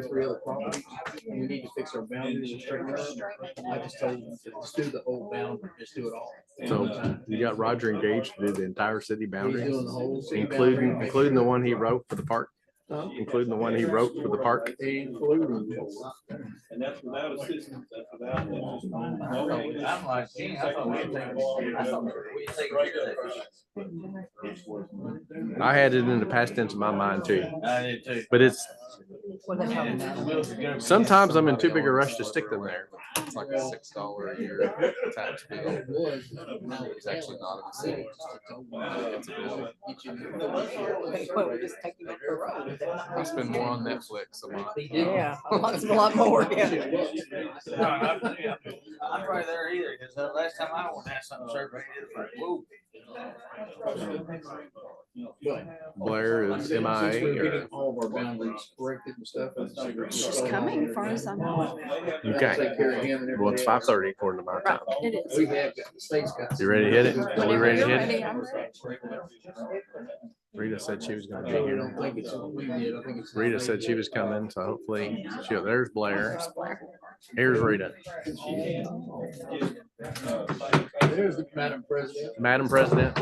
Three other properties, and we need to fix our boundaries and straighten it up. I just told them, let's do the old boundary, just do it all. So you got Roger engaged to do the entire city He's boundary, doing the whole city including boundary. including the one he wrote for the park, including the one he wrote for the park. Including. And that's without assistance, that's without. I'm like, gee, I thought we'd take care of that. I had it in the past tense in my mind too, I did too. but it's What they talking about? sometimes I'm in too big a rush to stick them there. It's like a $6 a year tax bill. It's actually not in the city. It's a bill. Well, we're just taking up the road. I spend more on Netflix a month. Yeah, a lot more, yeah. I'm right there either, because the last time I went had something surveyed, it was like, whoa. Blair is Since MIA. we're getting all of our boundaries corrected and stuff. She's coming, as far as I know. Okay. Take care of him and Well, it's everything. 5:30 according to my time. It is. We have got, the state's got. You ready to hit it? Are we Whenever ready to you're hit ready, it? I'm ready. Rita said she was going to be I here. don't think it's what we did. I think it's. Rita said she was coming, so hopefully there's Blair. Here's Rita. There's the Madam President. Madam President.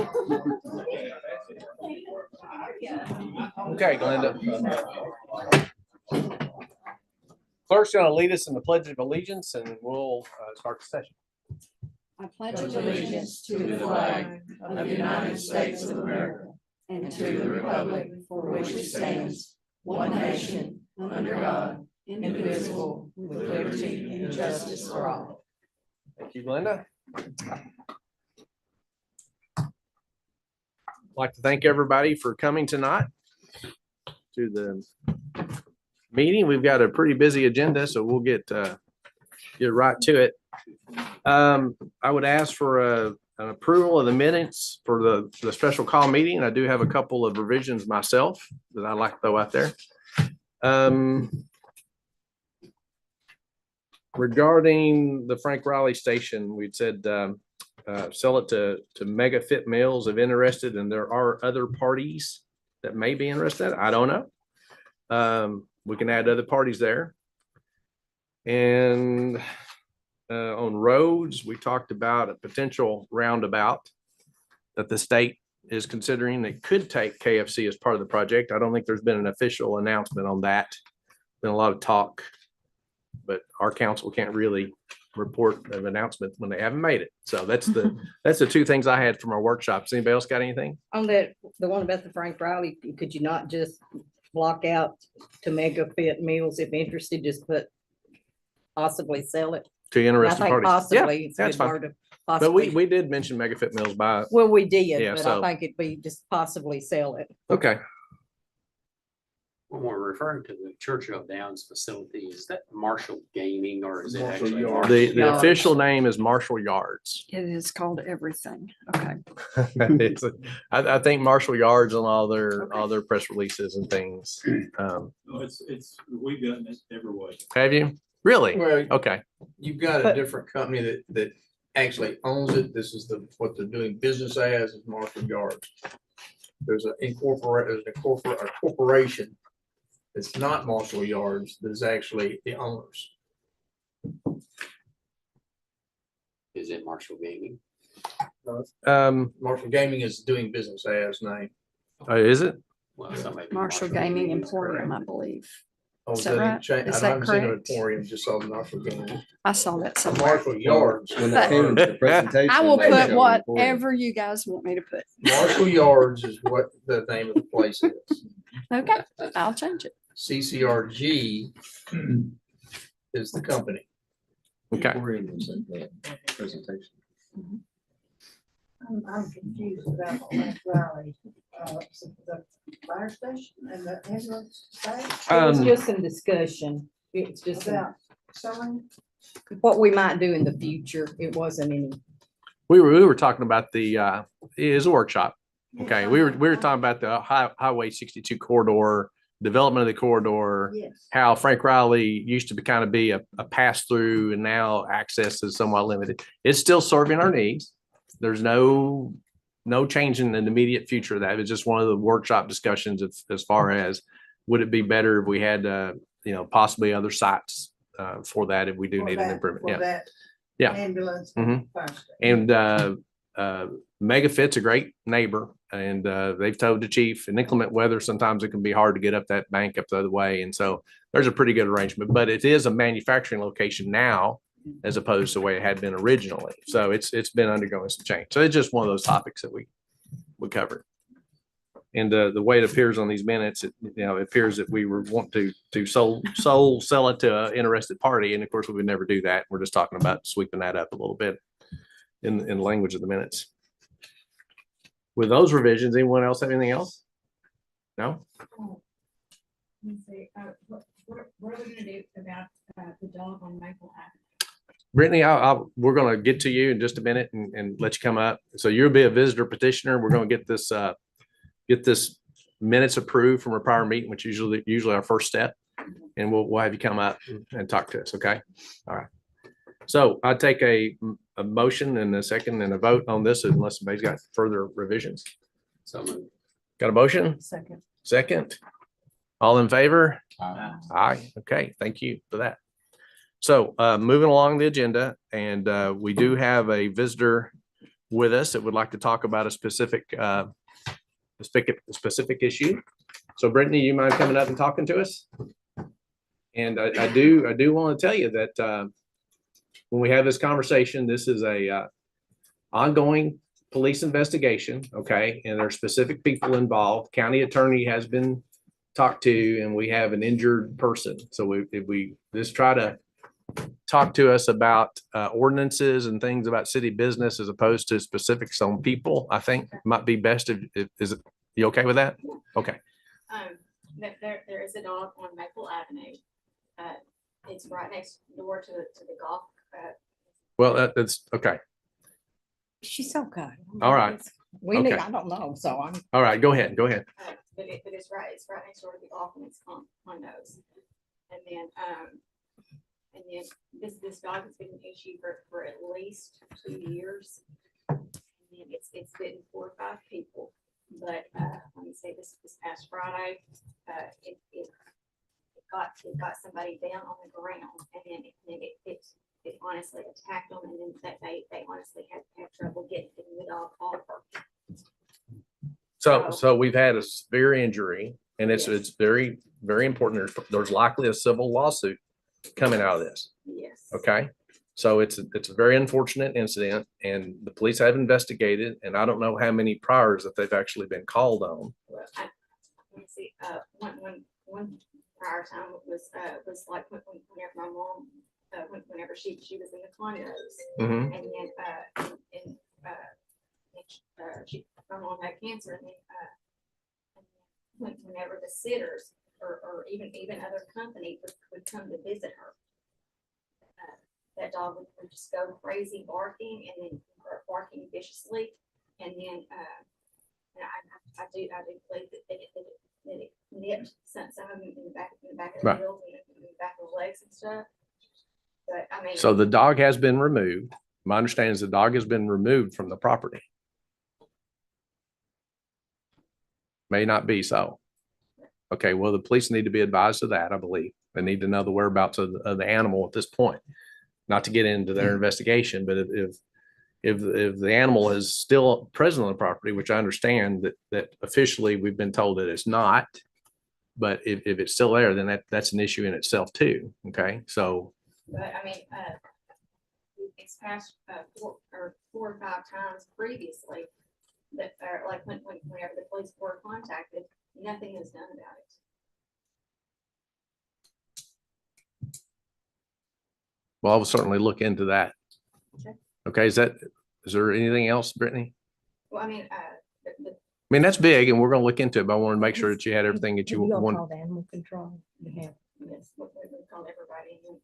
Okay, Glenda. Clerk's going to lead us in the Pledge of Allegiance and we'll start the session. I pledge allegiance to the flag of the United States of America and to the republic for which it stands, one nation, under God, indivisible, with liberty and justice for all. Thank you, Glenda. I'd like to thank everybody for coming tonight to the meeting. We've got a pretty busy agenda, so we'll get right to it. I would ask for an approval of the minutes for the special call meeting. I do have a couple of revisions myself that I'd like to throw out there. Regarding the Frank Riley station, we'd said sell it to Mega Fit Meals if interested, and there are other parties that may be interested. I don't know. We can add other parties there. And on roads, we talked about a potential roundabout that the state is considering that could take KFC as part of the project. I don't think there's been an official announcement on that. Been a lot of talk, but our council can't really report an announcement when they haven't made it. So that's the two things I had from our workshops. Anybody else got anything? On that, the one about the Frank Riley, could you not just block out to Mega Fit Meals if interested, just put possibly sell it? To I interested think parties. possibly. Yeah, it's a that's good fine. word to But possibly. we did mention Mega Fit Meals by, Well, we did, Yeah, but so- I think it'd be just possibly sell it. okay. When we're referring to the Churchill Downs facility, is that Marshall Gaming or is it Marshall actually? Yard. The Yards. official name is Marshall Yards. It is called everything. Okay. It's I think Marshall Yards on all their press releases and things. No, we've gotten it every way. Have you? Really? Well, Okay. you've got a But- different company that actually owns it. This is what they're doing business as is Marshall Yards. There's a corporation. It's not Marshall Yards. There's actually the owners. Is it Marshall Gaming? Marshall Gaming is doing business as name. Is it? Well, somebody. Marshall Gaming Emporium, I believe. Oh, Is that right? Is I that haven't seen an correct? Emporium, just saw the Marshall Gaming. I saw that somewhere. Marshall Yards. When that came into the presentation. I will they put showed whatever you guys want me to put. Marshall Yards is what the name of the place is. Okay, I'll change it. CCRG is the company. Okay. Presentation. I'm confused about the Riley, the fire station and the ambulance station It was Um, just some discussion. It's just about selling. what we might do in the future. It wasn't any. we were talking about it is a workshop. Okay. We were talking about the Highway 62 corridor, development of the corridor, Yes. how Frank Riley used to kind of be a pass through and now access is somewhat limited. It's still serving our needs. There's no change in the immediate future of that. It's just one of the workshop discussions as far as would it be better if we had possibly other sites for that if we do For need an that- improvement. for Yeah. that Yeah. Ambulance. Mhm. fire station. And Megafit's a great neighbor, and they've told the chief in inclement weather, sometimes it can be hard to get up that bank up the other way. And so there's a pretty good arrangement, but it is a manufacturing location now as opposed to the way it had been originally. So it's been undergoing some change. So it's just one of those topics that we covered. And the way it appears on these minutes, it appears that we were want to sell it to an interested party. And of course, we would never do that. We're just talking about sweeping that up a little bit in the language of the minutes. With those revisions, anyone else have anything else? No? Let me see, what are we gonna do about, the dog on Maple Avenue? Brittany, we're going to get to you in just a minute and let you come up. So you'll be a visitor petitioner. We're going to get this minutes approved from a prior meeting, which usually our first step. And we'll have you come up and talk to us. Okay. All right. So I take a motion and a second and a vote on this unless somebody's got further revisions. So moved. Got a motion? Second. Second. All in favor? Aye. Okay. Thank you for that. So moving along the agenda, and we do have a visitor with us that would like to talk about a specific issue. So Brittany, you mind coming up and talking to us? And I do want to tell you that when we have this conversation, this is a ongoing police investigation, okay? And there are specific people involved. County attorney has been talked to, and we have an injured person. So if we just try to talk to us about ordinances and things about city business as opposed to specifics on people, I think might be best. Is it, you okay with that? Okay. There is a dog on Maple Avenue. It's right next door to the golf. Well, that's okay. She's so good. All right. We need, Okay. I don't know, so I'm. All right. Go ahead. Go ahead. But it's right next door to the golf and it's on my nose. And then this dog has been an issue for at least 2 years. And it's bitten 4 or 5 people. But let me say this past Friday, it got somebody down on the ground, and then it honestly attacked them, and then that they honestly had trouble getting the dog off her. So we've had a severe injury, and it's very, very important. There's likely a civil lawsuit coming out of this. Yes. Okay. So it's a very unfortunate incident, and the police have investigated, and I don't know how many priors that they've actually been called on. Well, let me see. One prior time was like whenever my mom, whenever she was in the condos, Mhm. and then my mom had cancer, and then whenever the sitters or even other company would come to visit her, that dog would just go crazy barking and then barking viciously, and then I do believe that it nipped some of them in the back of the Right. heels and in the back of the legs and stuff. But I mean, So the dog has been removed. My understanding is the dog has been removed from the property. May not be so. Okay, well, the police need to be advised of that, I believe. They need to know the whereabouts of the animal at this point. Not to get into their investigation, but if the animal is still present on the property, which I understand that officially we've been told that it's not, but if it's still there, then that's an issue in itself too. Okay, so. but I mean, it's past 4 or 5 times previously that, like whenever the police were contacted, nothing is done about it. Well, I will certainly look into that. Okay. Okay, is there anything else, Brittany? Well, I mean, I mean, that's big and we're gonna look into it, but I wanted to make sure that you had everything that you You'll want. call the animal control. You have. yes, we called everybody and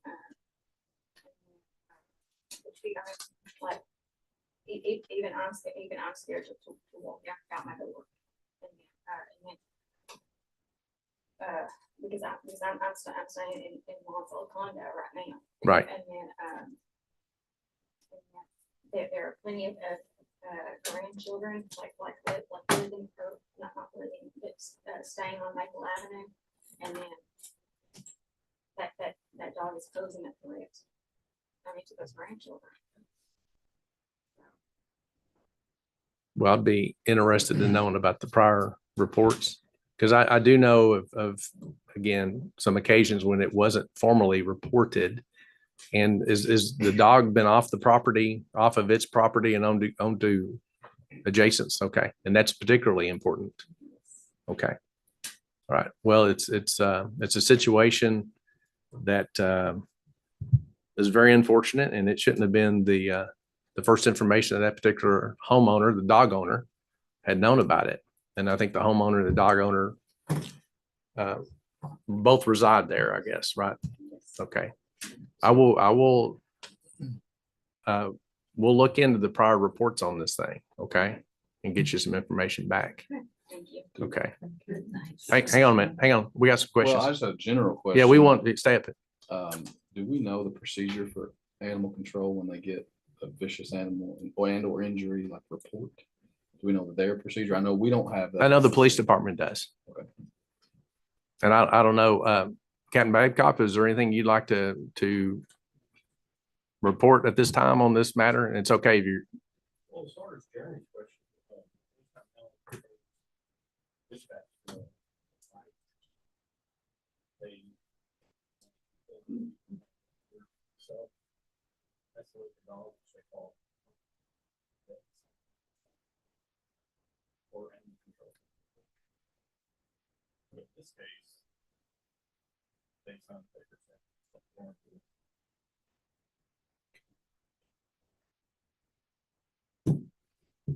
like even I'm scared to walk out my door. Because I'm staying in Lonsdale condo right now. Right. And then there are plenty of grandchildren like living or not living, but staying on Maple Avenue. And then that dog is posing a threat. I mean, to those grandchildren. Well, I'd be interested in knowing about the prior reports, because I do know of, again, some occasions when it wasn't formally reported. And is the dog been off the property, off of its property and onto adjacents? Okay. And that's particularly important. Okay. All right. Well, it's a situation that is very unfortunate, and it shouldn't have been the first information that particular homeowner, the dog owner, had known about it. And I think the homeowner and the dog owner both reside there, I guess, right? Okay. We'll look into the prior reports on this thing, okay? And get you some information back. Thank you. Okay. Hang on a minute. Hang on. We got some questions. Well, I just have a general question. Yeah, we want to stay up. Do we know the procedure for animal control when they get a vicious animal or injury, like report? Do we know their procedure? I know we don't have that. I know the police department does. Okay. And I don't know, Captain Babcock, is there anything you'd like to report at this time on this matter? And it's okay if you're. Well, as far as Jeremy's question. So that's what the dogs they call. Or animal control. But in this case, they found papers.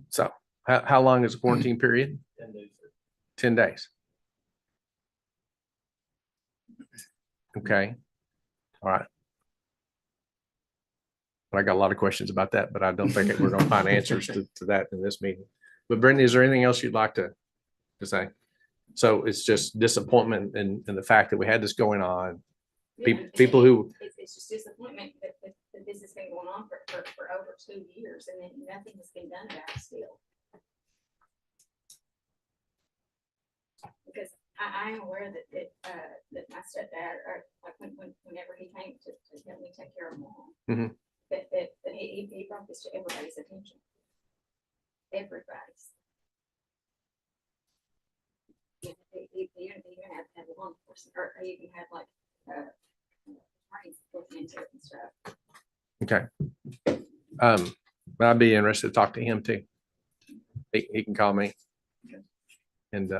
So how long is the quarantine period? 10 days. 10 days. Okay. All right. I got a lot of questions about that, but I don't think we're going to find answers to that in this meeting. But Brittany, is there anything else you'd like to say? So it's just disappointment in the fact that we had this going on. People who. It's just disappointment that this has been going on for over 2 years, and then nothing has been done about it still. Because I am aware that my stepdad, or like whenever he came to help me take care of mom, that he brought this to everybody's attention. Everybody's. He even had law enforcement, or he even had like looking into it and stuff. Okay. But I'd be interested to talk to him too. He can call me and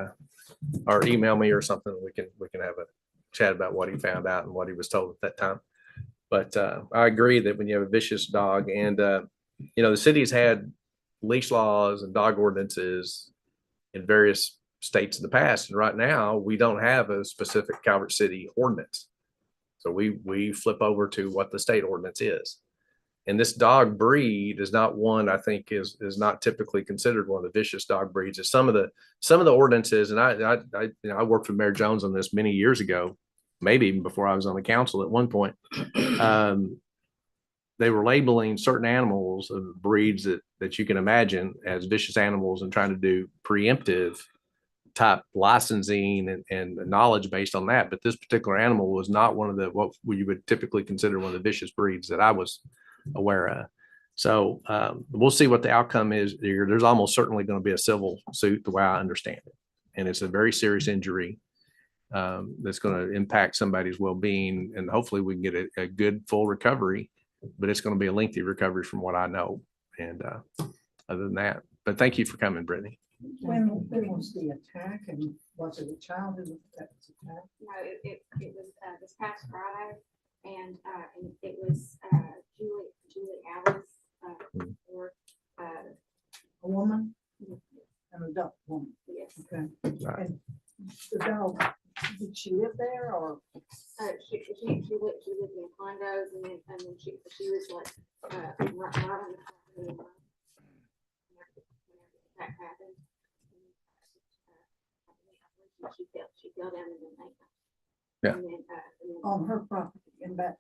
or email me or something. We can have a chat about what he found out and what he was told at that time. But I agree that when you have a vicious dog, and the city's had leash laws and dog ordinances in various states in the past, and right now we don't have a specific Calvert City ordinance. So we flip over to what the state ordinance is. And this dog breed is not one I think is not typically considered one of the vicious dog breeds. It's some of the ordinances, and I worked with Mayor Jones on this many years ago, maybe even before I was on the council at one point. They were labeling certain animals of breeds that you can imagine as vicious animals and trying to do preemptive type licensing and knowledge based on that. But this particular animal was not one of what you would typically consider one of the vicious breeds that I was aware of. So we'll see what the outcome is here. There's almost certainly going to be a civil suit the way I understand it. And it's a very serious injury that's going to impact somebody's well-being. And hopefully we can get a good full recovery, but it's going to be a lengthy recovery from what I know. And other than that, but thank you for coming, Brittany. When was the attack, and was it a child who was attacked? No, it was this past Friday, and it was Julie Alice, or A woman? An adult woman? yes. Okay. Right. And the dog, did she live there, or? She lived in condos, and then she was like right on the property. That happened. She fell down in the night. Yeah. And then, On her property in that.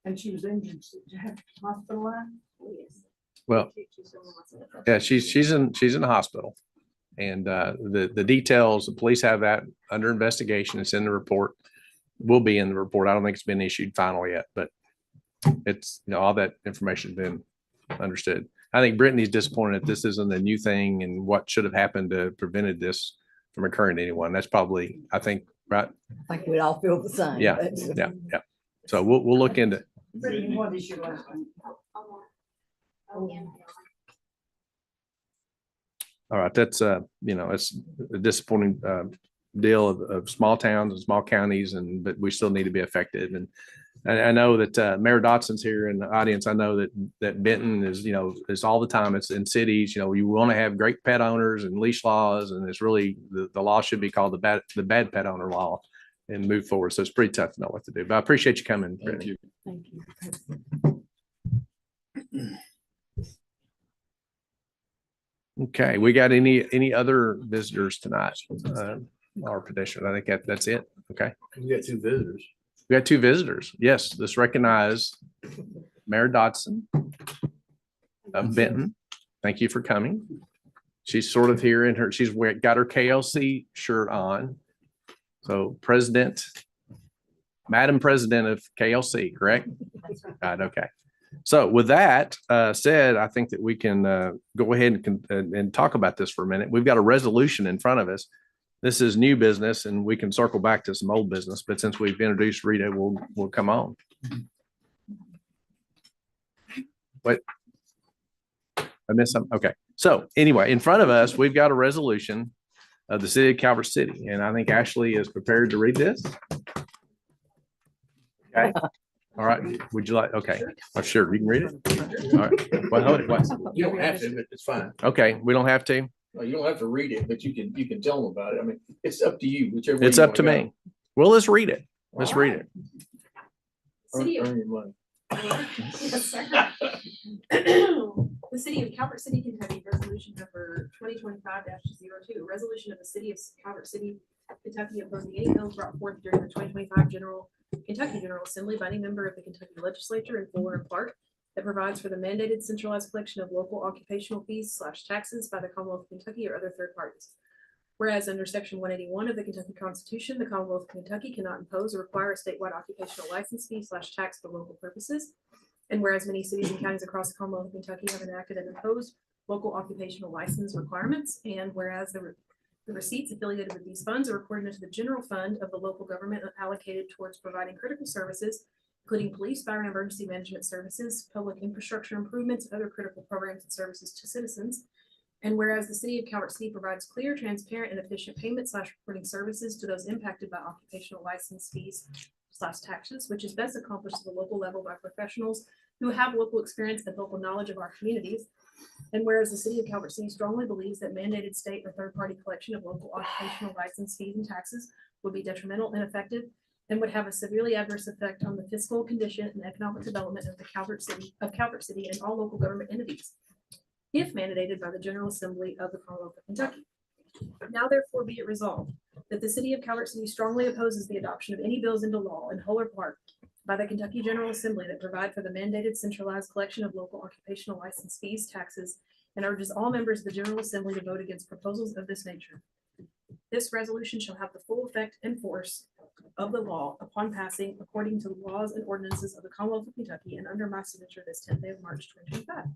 And she was injured, hospitalized? yes. Well, She's still in the hospital. yeah, she's in the hospital, and the details, the police have that under investigation. It's in the report. will be in the report. I don't think it's been issued final yet, but it's, all that information's been understood. I think Brittany's disappointed that this isn't a new thing and what should have happened to prevented this from occurring to anyone. That's probably, I think, right? I think we'd all feel the same. Yeah, but- yeah, yeah. So we'll look into, Brittany, what is your last name? all right, that's, it's a disappointing, deal of small towns and small counties but we still need to be effective. And I know that, Mayor Dotson's here in the audience. I know that Benton is, is all the time. It's in cities, you want to have great pet owners and leash laws. And it's really, the law should be called the bad pet owner law and move forward. So it's pretty tough to know what to do, but I appreciate you coming. Thank Brittany. you. Thank you. Okay, we got any other visitors tonight? Our petition. I think that's it. Okay. We got 2 visitors. We got 2 visitors. Yes, let's recognize Mayor Dodson of Benton. Thank you for coming. She's sort of here in she's got her KLC shirt on. So Madam President of KLC, correct? Right, okay. So with that said, I think that we can go ahead and talk about this for a minute. We've got a resolution in front of us. This is new business and we can circle back to some old business, but since we've introduced Rita, we'll come on. Wait, I missed something. Okay. So anyway, in front of us, we've got a resolution of the city of Calvert City. And I think Ashley is prepared to read this. Okay. All right. Would you like, okay. Oh, sure. You can read it. All right. Well, hold it. What? You don't have to, but it's fine. Okay. We don't have to. No, you don't have to read it, but you can tell them about it. I mean, it's up to you, whichever. way It's you up to wanna me. Well, let's read it. Let's read it. go. Earn your money. Yes, sir. The city of Calvert City, Kentucky, resolution number 2025-02, resolution of the city of Calvert City, Kentucky, opposing any bills brought forth during the 2025 Kentucky General Assembly by any member of the Kentucky Legislature in full or in part, that provides for the mandated centralized collection of local occupational fees / taxes by the Commonwealth of Kentucky or other third parties. Whereas under section 181 of the Kentucky Constitution, the Commonwealth of Kentucky cannot impose or require a statewide occupational license fee / tax for local purposes. And whereas many cities and counties across the Commonwealth of Kentucky have enacted and imposed local occupational license requirements, and whereas the receipts affiliated with these funds are recorded into the general fund of the local government allocated towards providing critical services, including police, fire, and emergency management services, public infrastructure improvements, and other critical programs and services to citizens. And whereas the city of Calvert City provides clear, transparent, and efficient payment / reporting services to those impacted by occupational license fees / taxes, which is best accomplished at the local level by professionals who have local experience and local knowledge of our communities. And whereas the city of Calvert City strongly believes that mandated state or third-party collection of local occupational license fees and taxes would be detrimental, ineffective, and would have a severely adverse effect on the fiscal condition and economic development of Calvert City and all local government entities, if mandated by the General Assembly of the Commonwealth of Kentucky. Now therefore be it resolved that the city of Calvert City strongly opposes the adoption of any bills into law in whole or part by the Kentucky General Assembly that provide for the mandated centralized collection of local occupational license fees, taxes, and urges all members of the General Assembly to vote against proposals of this nature. This resolution shall have the full effect and force of the law upon passing according to the laws and ordinances of the Commonwealth of Kentucky and under my signature this 10th day of March 2025.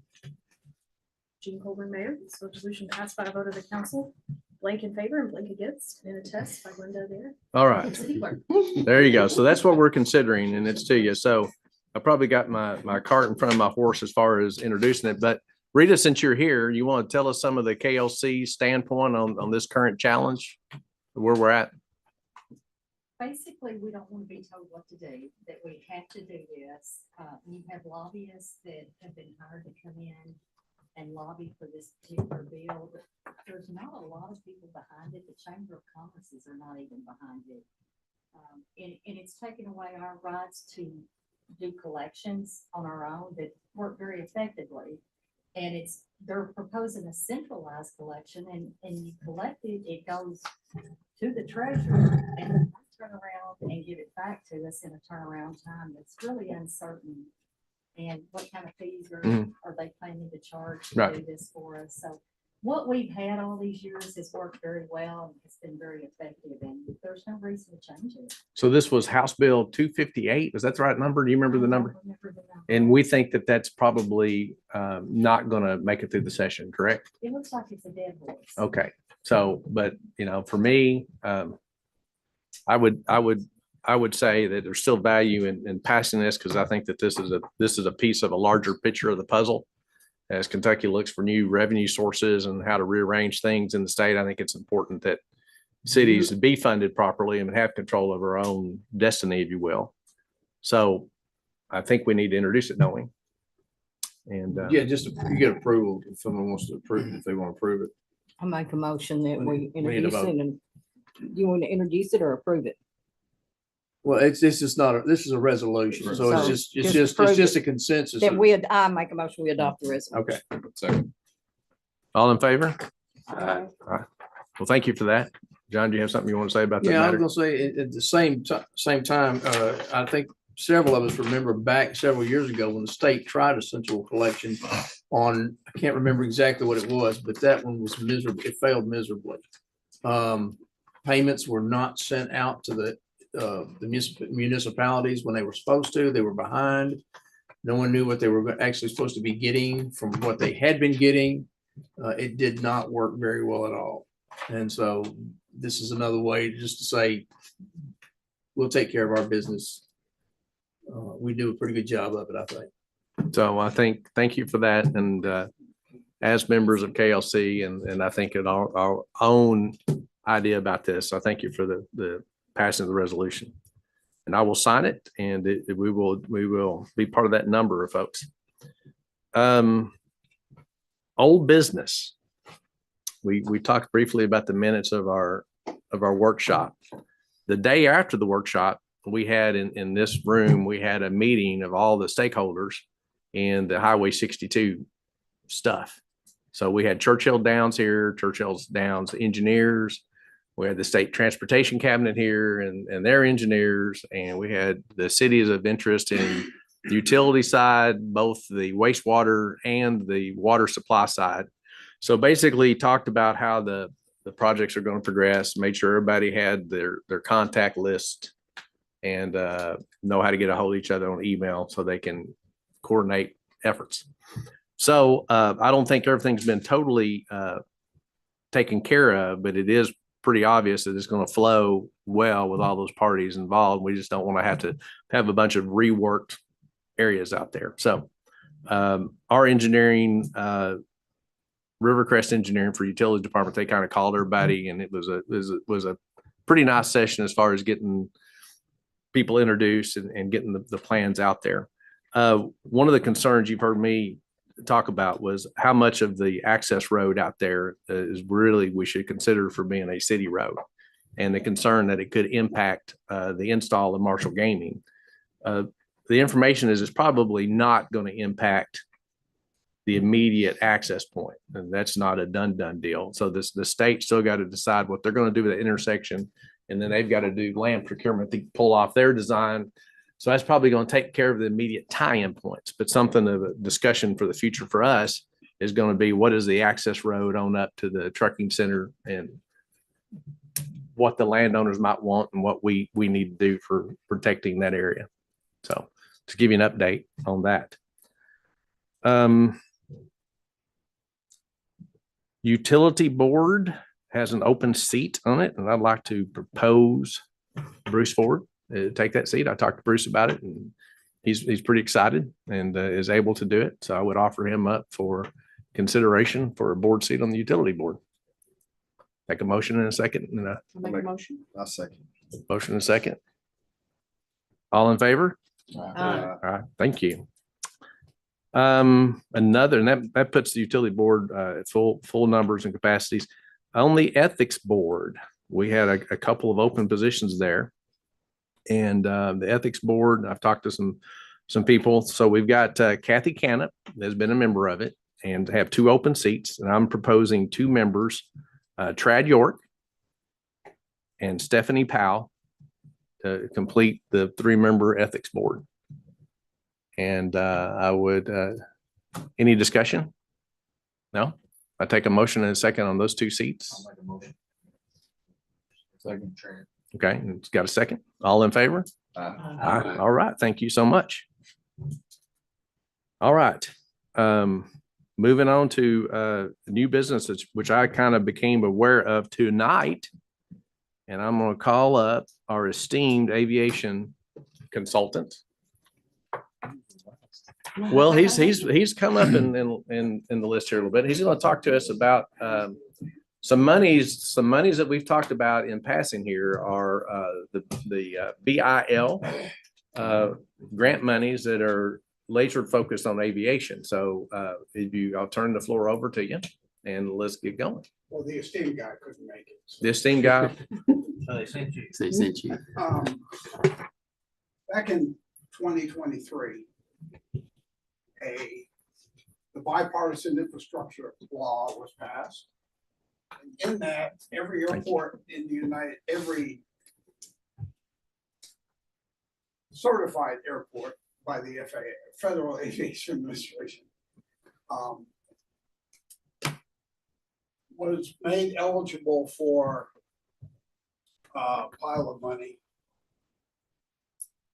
Gene Colburn, Mayor. This resolution passed by a vote of the council. Blank in favor and blank against, and attest by Glenda there. All right. City clerk. There you go. So that's what we're considering and it's to you. So I probably got my cart in front of my horse as far as introducing it, but Rita, since you're here, you want to tell us some of the KLC standpoint on this current challenge, where we're at? Basically, we don't want to be told what to do, that we have to do this. You have lobbyists that have been hired to come in and lobby for this particular bill, but there's not a lot of people behind it. The Chamber of Commerce's are not even behind it. And it's taken away our rights to do collections on our own that work very effectively. And they're proposing a centralized collection and you collect it, it goes to the treasurer and they turn around and give it back to us in a turnaround time that's really uncertain. And what kind of fees are they planning to charge to do this for us? So what we've had all these years has worked very well and it's been very effective and there's no reason to change it. So this was House Bill 258. Is that the right number? Do you remember the number? I don't remember the number. And we think that that's probably not going to make it through the session, correct? It looks like it's a dead horse. Okay. So, but for me, I would say that there's still value in passing this because I think that this is a piece of a larger picture of the puzzle. As Kentucky looks for new revenue sources and how to rearrange things in the state, I think it's important that cities be funded properly and have control of our own destiny, if you will. So I think we need to introduce it, don't we? And Yeah, just you get approval if someone wants to approve it, if they want to approve it. I make a motion that we We need a introduce vote. it and you want to introduce it or approve it? Well, this is not, this is a resolution, so So it's just approve just it. a consensus. That I make a motion, we adopt the resolution. Okay. Second. all in favor? Uh, Well, thank you for that. John, do you have something you want to say about that Yeah, I was matter? gonna say, at the same time, I think several of us remember back several years ago when the state tried a central collection on, I can't remember exactly what it was, but that one was miserable. It failed miserably. Payments were not sent out to the municipalities when they were supposed to. They were behind. No one knew what they were actually supposed to be getting from what they had been getting. It did not work very well at all. And so this is another way just to say, we'll take care of our business. We do a pretty good job of it, I think. So I think, thank you for that. And as members of KLC and I think in our own idea about this, I thank you for the passing of the resolution. And I will sign it and we will be part of that number of folks. Old business. We talked briefly about the minutes of our workshop. The day after the workshop, we had in this room, we had a meeting of all the stakeholders in the Highway 62 stuff. So we had Churchill Downs here, Churchill's Downs engineers. We had the state transportation cabinet here and their engineers, and we had the cities of interest in the utility side, both the wastewater and the water supply side. So basically talked about how the projects are going to progress, made sure everybody had their contact list and know how to get a hold of each other on email so they can coordinate efforts. So I don't think everything's been totally taken care of, but it is pretty obvious that it's going to flow well with all those parties involved. We just don't want to have a bunch of reworked areas out there. So our engineering, Rivercrest Engineering for Utility Department, they kind of called everybody, and it was a pretty nice session as far as getting people introduced and getting the plans out there. One of the concerns you've heard me talk about was how much of the access road out there is really we should consider for being a city road, and the concern that it could impact the install of Marshall Gaming. The information is it's probably not going to impact the immediate access point, and that's not a done deal. So the state still got to decide what they're going to do with the intersection, and then they've got to do land procurement to pull off their design. So that's probably going to take care of the immediate tie-in points, but something of a discussion for the future for us is going to be what is the access road on up to the trucking center and what the landowners might want and what we need to do for protecting that area. So to give you an update on that. Utility board has an open seat on it, and I'd like to propose Bruce Ford take that seat. I talked to Bruce about it, and he's pretty excited and is able to do it. So I would offer him up for consideration for a board seat on the utility board. Take a motion in a second. And I'll make a motion. I'll second. motion in a second. All in favor? All right, thank you. Another, and that puts the utility board at full numbers and capacities. On the ethics board, we had a couple of open positions there. And the ethics board, I've talked to some people. So we've got Kathy Cannop has been a member of it and have 2 open seats. And I'm proposing 2 members, Trad York and Stephanie Powell, to complete the 3-member ethics board. And I would, any discussion? No? I take a motion and a second on those two seats. I'll make a motion. Second. Okay, and it's got a second. All in favor? Aye. All right, thank you so much. All right. Moving on to new businesses, which I kind of became aware of tonight. And I'm going to call up our esteemed aviation consultant. Well, he's come up in the list here a little bit. He's going to talk to us about some monies that we've talked about in passing here are the BIL grant monies that are laser focused on aviation. So I'll turn the floor over to you and let's get going. Well, the esteemed guy couldn't make it. So, The esteemed guy. So they sent you. They sent you. back in 2023, the bipartisan infrastructure law was passed. And in that, every airport in the every certified airport by the FAA, Federal Aviation Administration, was made eligible for a pile of money.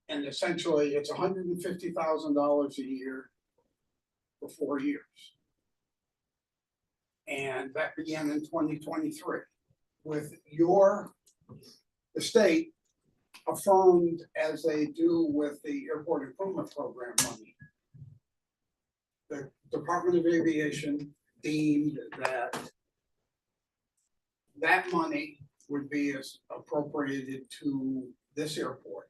And essentially, it's $150,000 a year for 4 years. And that began in 2023 with the state affirmed, as they do with the Airport Improvement Program money. The Department of Aviation deemed that money would be appropriated to this airport,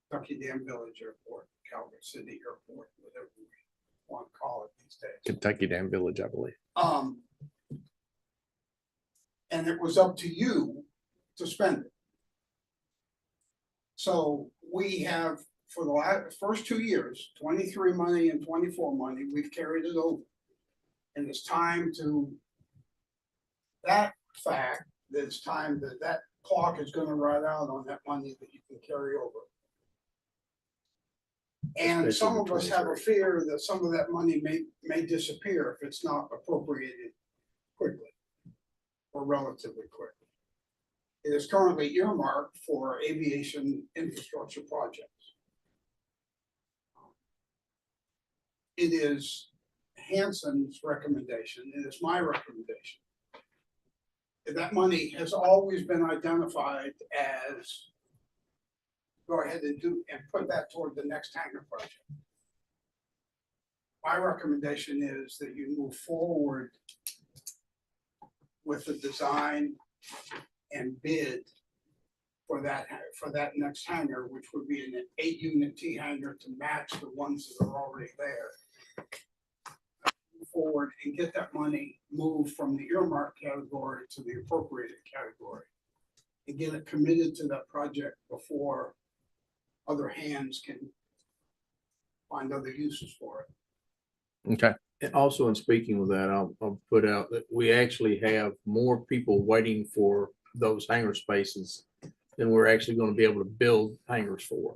Kentucky Dam Village Airport, Calvert City Airport, whatever we want to call it these days. Kentucky Dam Village, I believe. And it was up to you to spend it. So we have, for the first 2 years, 23 money and 24 money, we've carried it over. And it's time to, that fact, that it's time that clock is gonna run out on that money that you can carry over. And some of us have a fear that some of that money may disappear if it's not appropriated quickly or relatively quickly. It is currently earmarked for aviation infrastructure projects. It is Hanson's recommendation, it is my recommendation. That money has always been identified as go ahead and put that toward the next hangar project. My recommendation is that you move forward with the design and bid for that next hangar, which would be an 8-unit T hangar to match the ones that are already there. Move forward and get that money moved from the earmark category to the appropriated category and get it committed to that project before other hands can find other uses for it. Okay. And also in speaking with that, I'll put out that we actually have more people waiting for those hangar spaces than we're actually going to be able to build hangars for.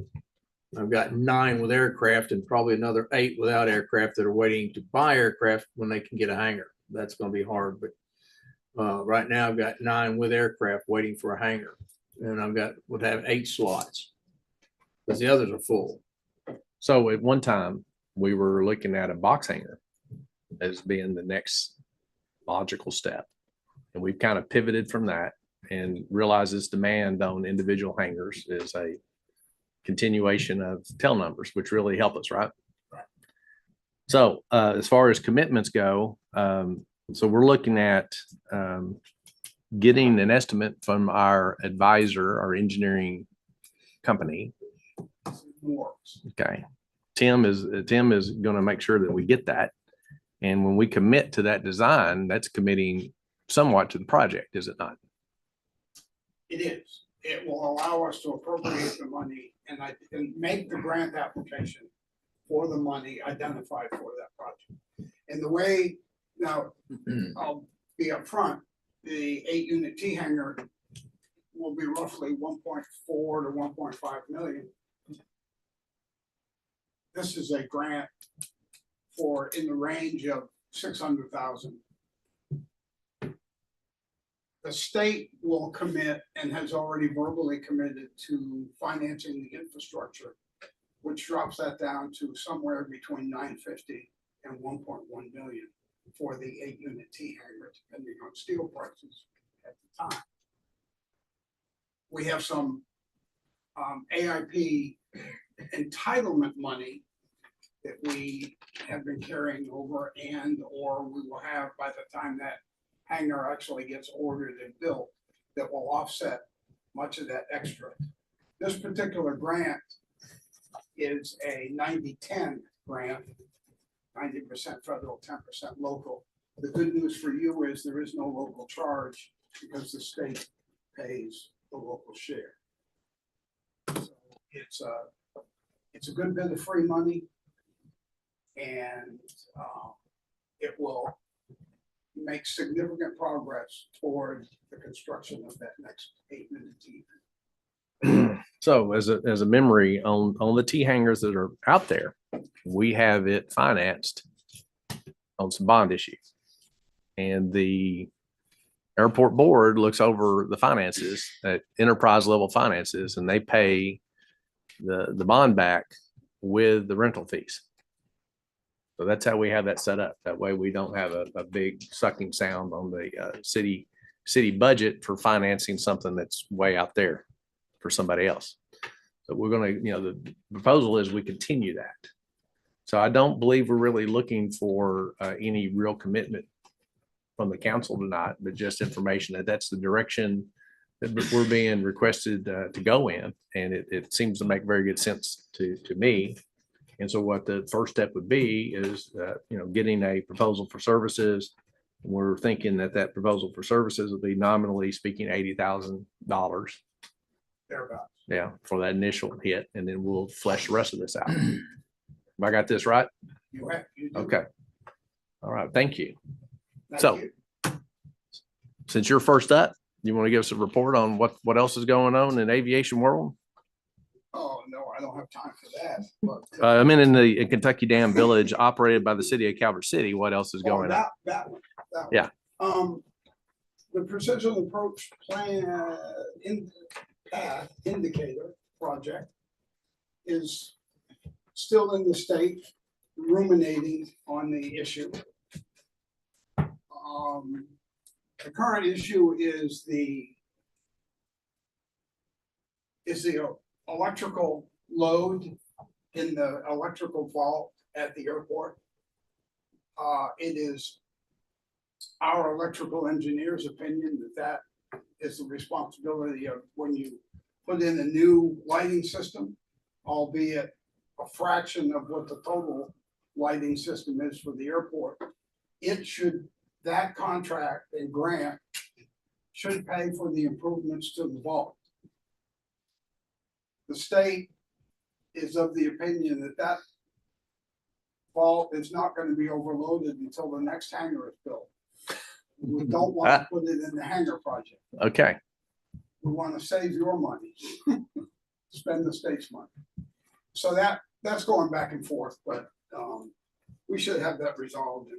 I've got 9 with aircraft and probably another 8 without aircraft that are waiting to buy aircraft when they can get a hangar. That's going to be hard, but right now I've got 9 with aircraft waiting for a hangar, and would have 8 slots because the others are full. So at one time, we were looking at a box hangar as being the next logical step. And we've kind of pivoted from that and realized this demand on individual hangars is a continuation of tail numbers, which really help us, right? Right. So as far as commitments go, so we're looking at getting an estimate from our advisor, our engineering company. Works. Okay. Tim is going to make sure that we get that. And when we commit to that design, that's committing somewhat to the project, is it not? It is. It will allow us to appropriate the money and make the grant application for the money identified for that project. And the way, now, I'll be upfront, the 8-unit T hangar will be roughly 1.4 to 1.5 million. This is a grant for in the range of 600,000. The state will commit and has already verbally committed to financing the infrastructure, which drops that down to somewhere between 950 and 1.1 million for the 8-unit T hangar, depending on steel prices at the time. We have some AIP entitlement money that we have been carrying over or we will have by the time that hangar actually gets ordered and built, that will offset much of that extra. This particular grant is a 90-10 grant, 90% federal, 10% local. The good news for you is there is no local charge because the state pays the local share. So it's a good bit of free money, and it will make significant progress toward the construction of that next 8-unit T. So as a memory on the T hangars that are out there, we have it financed on some bond issue. And the airport board looks over the finances at enterprise level finances, and they pay the bond back with the rental fees. So that's how we have that set up. That way we don't have a big sucking sound on the city budget for financing something that's way out there for somebody else. So we're going to, the proposal is we continue that. So I don't believe we're really looking for any real commitment from the council tonight, but just information that that's the direction that we're being requested to go in. And it seems to make very good sense to me. And so what the first step would be is, getting a proposal for services. We're thinking that proposal for services will be nominally speaking $80,000. Thereabouts. Yeah, for that initial hit, and then we'll flesh the rest of this out. Have I got this right? You do. Okay. All right, thank you. Thank So, you. since you're first up, you want to give us a report on what else is going on in aviation world? Oh, no, I don't have time for that. But I mean, in Kentucky Dam Village, operated by the city of Calvert City, what else is going on? That one. Yeah. The precision approach plan path indicator project is still in the state, ruminating on the issue. The current issue is the electrical load in the electrical vault at the airport. It is our electrical engineer's opinion that is the responsibility of when you put in a new lighting system, albeit a fraction of what the total lighting system is for the airport. That contract and grant should pay for the improvements to the vault. The state is of the opinion that vault is not going to be overloaded until the next hangar is built. We don't want to put it in the hangar project. Okay. We want to save your money, spend the state's money. So that's going back and forth, but we should have that resolved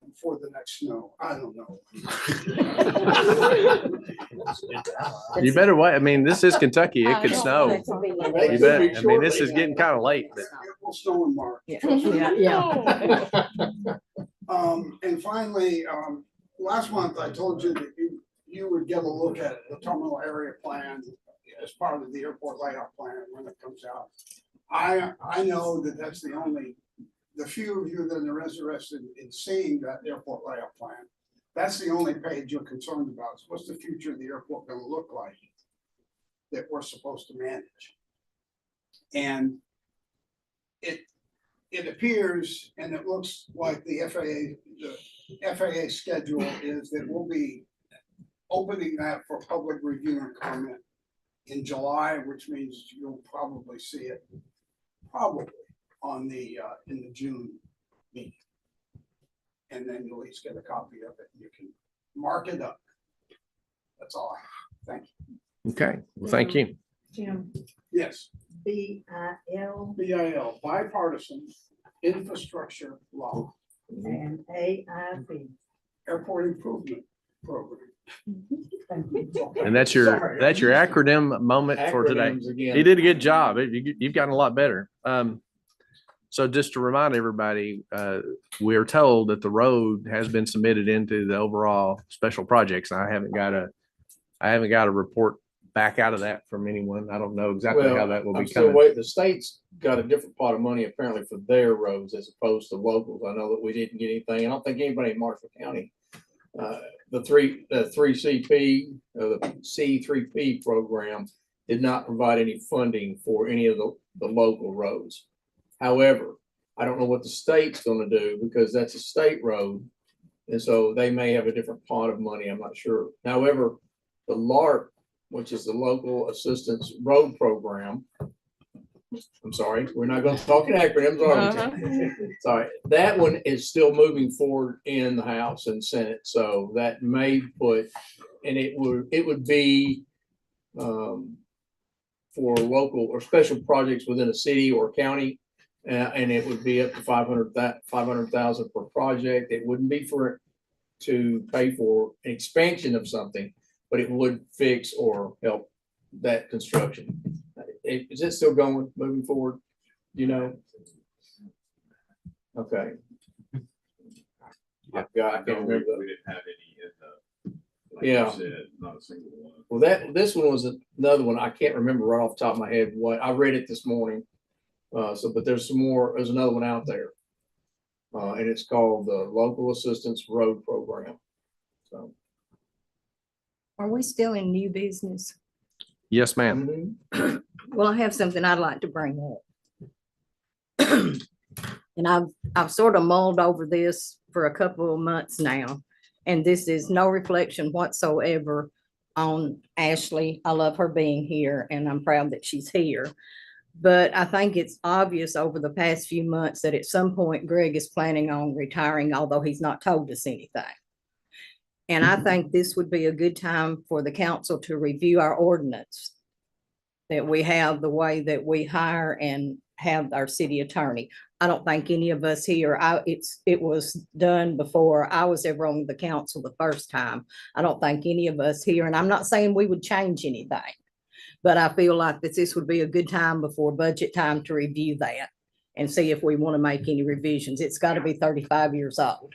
before the next snow. I don't know. You better wait. I mean, this is Kentucky. It could snow. You bet. I mean, this is getting kind of late. But... It will snow in March. Yeah. And finally, last month I told you that you would get a look at the terminal area plan as part of the airport layout plan when it comes out. I know that's the few of you that are interested in seeing that airport layout plan, that's the only page you're concerned about. So what's the future of the airport going to look like that we're supposed to manage? And it appears, and it looks like the FAA schedule is that we'll be opening that for public review and comment in July, which means you'll probably see it on the in the June meeting. And then you'll at least get a copy of it. You can mark it up. That's all I have. Thank you. Okay. Well, thank you. Jim, Yes. BIL. BIL, bipartisan infrastructure law, And AIP. airport improvement program. And that's your acronym moment for today. Acronyms again. He did a good job. You've gotten a lot better. So just to remind everybody, we're told that the road has been submitted into the overall special projects. I haven't got a report back out of that from anyone. I don't know exactly how that will be I'm still coming. waiting. The state's got a different pot of money apparently for their roads as opposed to locals. I know that we didn't get anything. I don't think anybody in Marshall County, the 3CP, the C3P program did not provide any funding for any of the local roads. However, I don't know what the state's gonna do because that's a state road. And so they may have a different pot of money. I'm not sure. However, the LARP, which is the Local Assistance Road Program. I'm sorry, we're not going to talk in acronyms, are we? Sorry, that one is still moving forward in the House and Senate. So that may put, and it would be for local or special projects within a city or county. And it would be up to 500,000 per project. It wouldn't be to pay for an expansion of something, but it would fix or help that construction. Is it still going, moving forward? You know? Okay. I can't remember. We didn't have any in the, like Yeah. you said, not a single one. Well, this one was another one. I can't remember right off the top of my head what I read it this morning. But there's some more. There's another one out there, and it's called the Local Assistance Road Program. So. Are we still in new business? Yes, ma'am. Well, I have something I'd like to bring up. And I've sort of mulled over this for a couple of months now. And this is no reflection whatsoever on Ashley. I love her being here and I'm proud that she's here. But I think it's obvious over the past few months that at some point Greg is planning on retiring, although he's not told us anything. And I think this would be a good time for the council to review our ordinance that we have, the way that we hire and have our city attorney. I don't think any of us here, it was done before I was ever on the council the first time. I don't think any of us here, and I'm not saying we would change anything, but I feel like that this would be a good time before budget time to review that and see if we want to make any revisions. It's got to be 35 years old.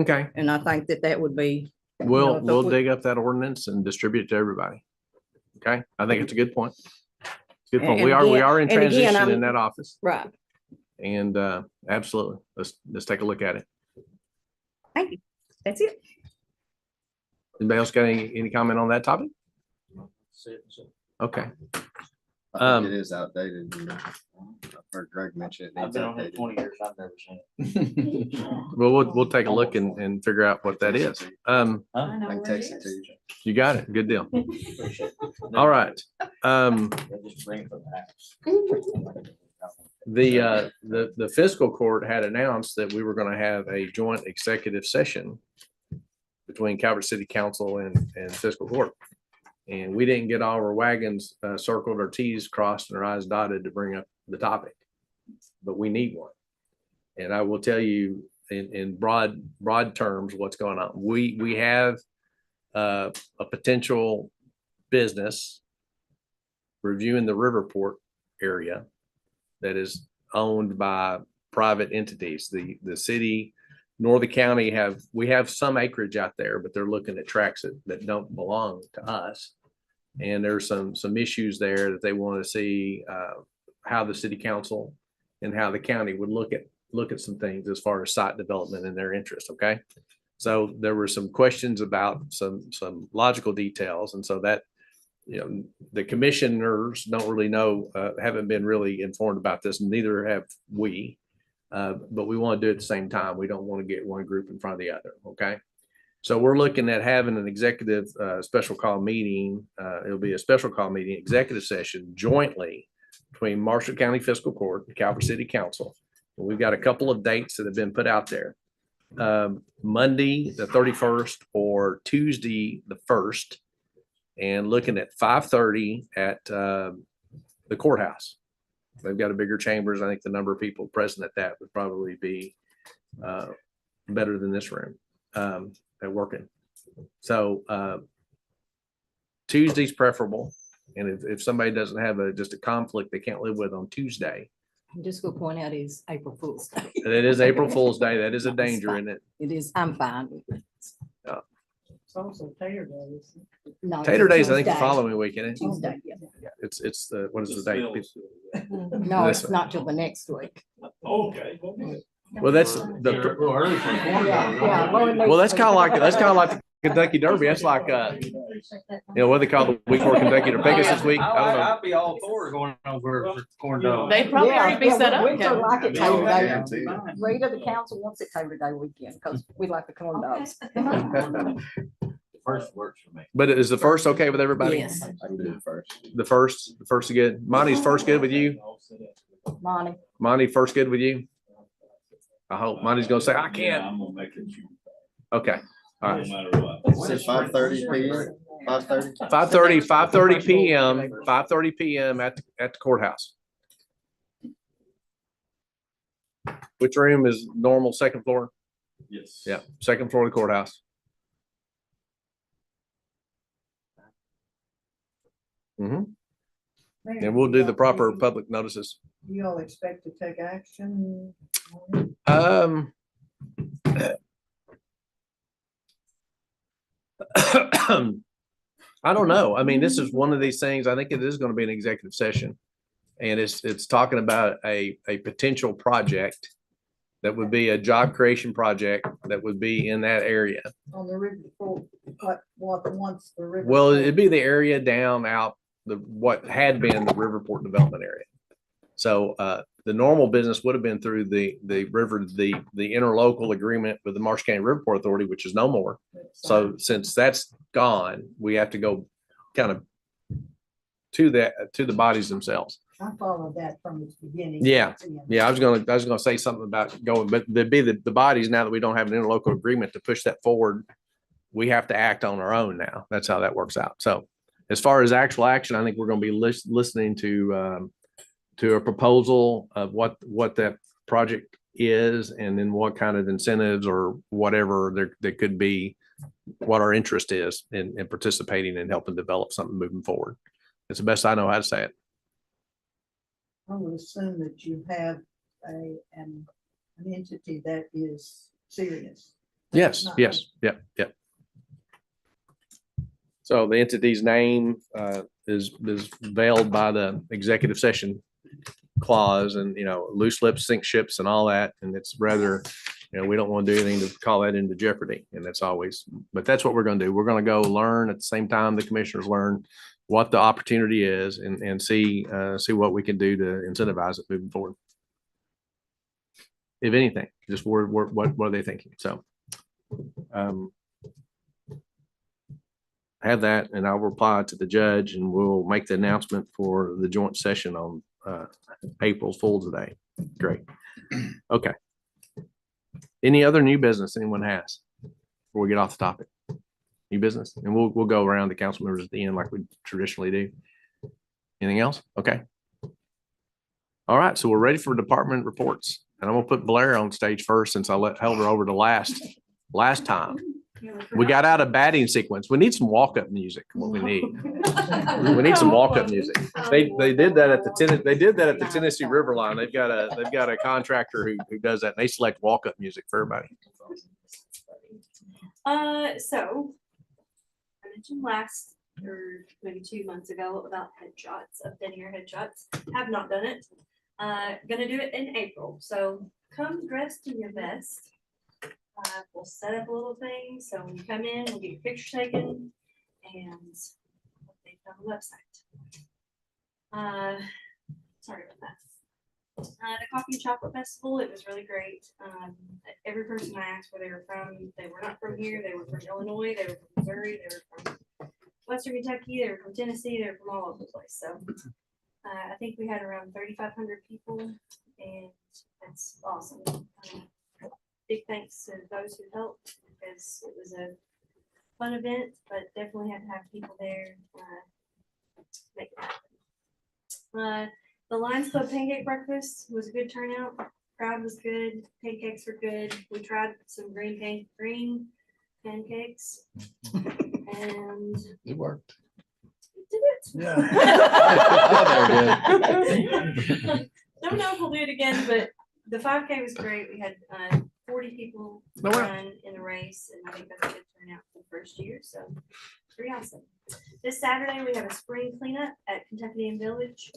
Okay. And I think that would be. We'll dig up that ordinance and distribute it to everybody. Okay. I think it's a good point. Good point. We are in transition in that office. Right. And absolutely. Let's take a look at it. Thank you. That's it. Anybody else got any comment on that topic? Okay. I think it is outdated. I've heard Greg mention it. I've been on here 20 years. I've never seen it. Well, we'll take a look and figure out what that is. I can text it to you. You got it. Good deal. All right. Just bring it from the house. The fiscal court had announced that we were going to have a joint executive session between Calvert City Council and fiscal court. And we didn't get all our wagons circled or T's crossed and our I's dotted to bring up the topic, but we need one. And I will tell you in broad terms what's going on. We have a potential business reviewing the Riverport area that is owned by private entities. The city nor the county we have some acreage out there, but they're looking at tracts that don't belong to us. And there's some issues there that they want to see how the city council and how the county would look at some things as far as site development and their interest. Okay. So there were some questions about some logical details. And so that, the commissioners don't really know, haven't been really informed about this, and neither have we. But we want to do it at the same time. We don't want to get one group in front of the other. Okay. So we're looking at having an executive special call meeting. It'll be a special call meeting, executive session jointly between Marshall County Fiscal Court and Calvert City Council. And we've got a couple of dates that have been put out there. Monday, the 31st or Tuesday, the 1st, and looking at 5:30 at the courthouse. They've got a bigger chambers. I think the number of people present at that would probably be better than this room at working. So Tuesday's preferable. And if somebody doesn't have just a conflict they can't live with on Tuesday, I'm just gonna point out is April Fool's Day. and it is April Fool's Day. That is a danger, isn't it? It is, I'm fine with it. It's also Tater Day, isn't it? No, Tater it's Days, I think, the Tuesday. following week, isn't it? Tuesday, yeah. It's the, what is the date? No, This it's not till the next week. Okay. Well, that's the, Yeah, Lord knows well, that's what- kind of like, the Kentucky Derby. That's like, you know, what they call the week before Kentucky or Pegasus week. I don't know. I'd be all for going over for corn dogs. They probably Yeah, already be yeah, set up. we sort of like it Tater Day. Yeah. Rita, the council wants it Tater Day weekend because we like the corn dogs. First works for me. But is the first okay with everybody? Yes, I can do it first. The first is good. Monty's first good with you? Monty. Monty, first good with you? I hope Monty's gonna say, I can't. I'm gonna make it. Okay, all right. No matter what. Say 5:30 p.m. 5:30. 5:30 PM, 5:30 PM at the courthouse. Which room is normal, second floor? Yes. Yeah, second floor of the courthouse. And we'll do the proper public notices. You all expect to take action? I don't know. I mean, this is one of these things, I think it is going to be an executive session. And it's talking about a potential project that would be a job creation project that would be in that area. On the river, what once the river. Well, it'd be the area down out what had been the Riverport development area. So the normal business would have been through the river, the interlocal agreement with the Marsh County Riverport Authority, which is no more. So since that's gone, we have to go kind of to the bodies themselves. I followed that from its beginning. Yeah. Yeah, I was gonna say something about going, but there'd be the bodies now that we don't have an interlocal agreement to push that forward. We have to act on our own now. That's how that works out. So as far as actual action, I think we're gonna be listening to a proposal of what that project is, and then what kind of incentives or whatever there could be, what our interest is in participating and helping develop something moving forward. It's the best I know how to say it. I would assume that you have an entity that is serious. Yes, yes, yep, yep. So the entity's name is veiled by the executive session clause, and, you know, loose lips sink ships and all that. And it's rather, you know, we don't want to do anything to call that into jeopardy. And that's always, but that's what we're going to do. We're going to go learn at the same time the commissioners learn what the opportunity is, and see what we can do to incentivize it moving forward. If anything, just what are they thinking? So have that, and I'll reply to the judge, and we'll make the announcement for the joint session on April Fool's Day. Great. Okay. Any other new business anyone has before we get off the topic? New business, and we'll go around the council members at the end like we traditionally do. Anything else? Okay. All right, so we're ready for department reports, and I'm gonna put Blair on stage first since I held her over to last time. We got out of batting sequence. We need some walk-up music. What we need. We need some walk-up music. They did that at the Tennessee River Line. They've got a contractor who does that. And they select walk-up music for everybody. So I mentioned last or maybe 2 months ago about headshots, updating your headshots. Have not done it. Gonna do it in April. So come dressed in your best. We'll set up a little thing. So when you come in, we'll get your picture taken and update on the website. Sorry about that. The Coffee and Chocolate Festival, it was really great. Every person I asked where they were from, they were not from here. They were from Illinois, they were from Missouri, they were from Western Kentucky, they were from Tennessee, they were from all over the place. So I think we had around 3,500 people, and that's awesome. Big thanks to those who helped, because it was a fun event, but definitely had to have people there make it happen. The Lions Club pancake breakfast was a good turnout. Crowd was good. Pancakes were good. We tried some green pancakes. And It worked. did it. Don't know if we'll do it again, but the 5K was great. We had 40 people Oh, wow. run in the race, and I think that's a good turnout for the first year. So pretty awesome. This Saturday we have a spring cleanup at Kentucky Village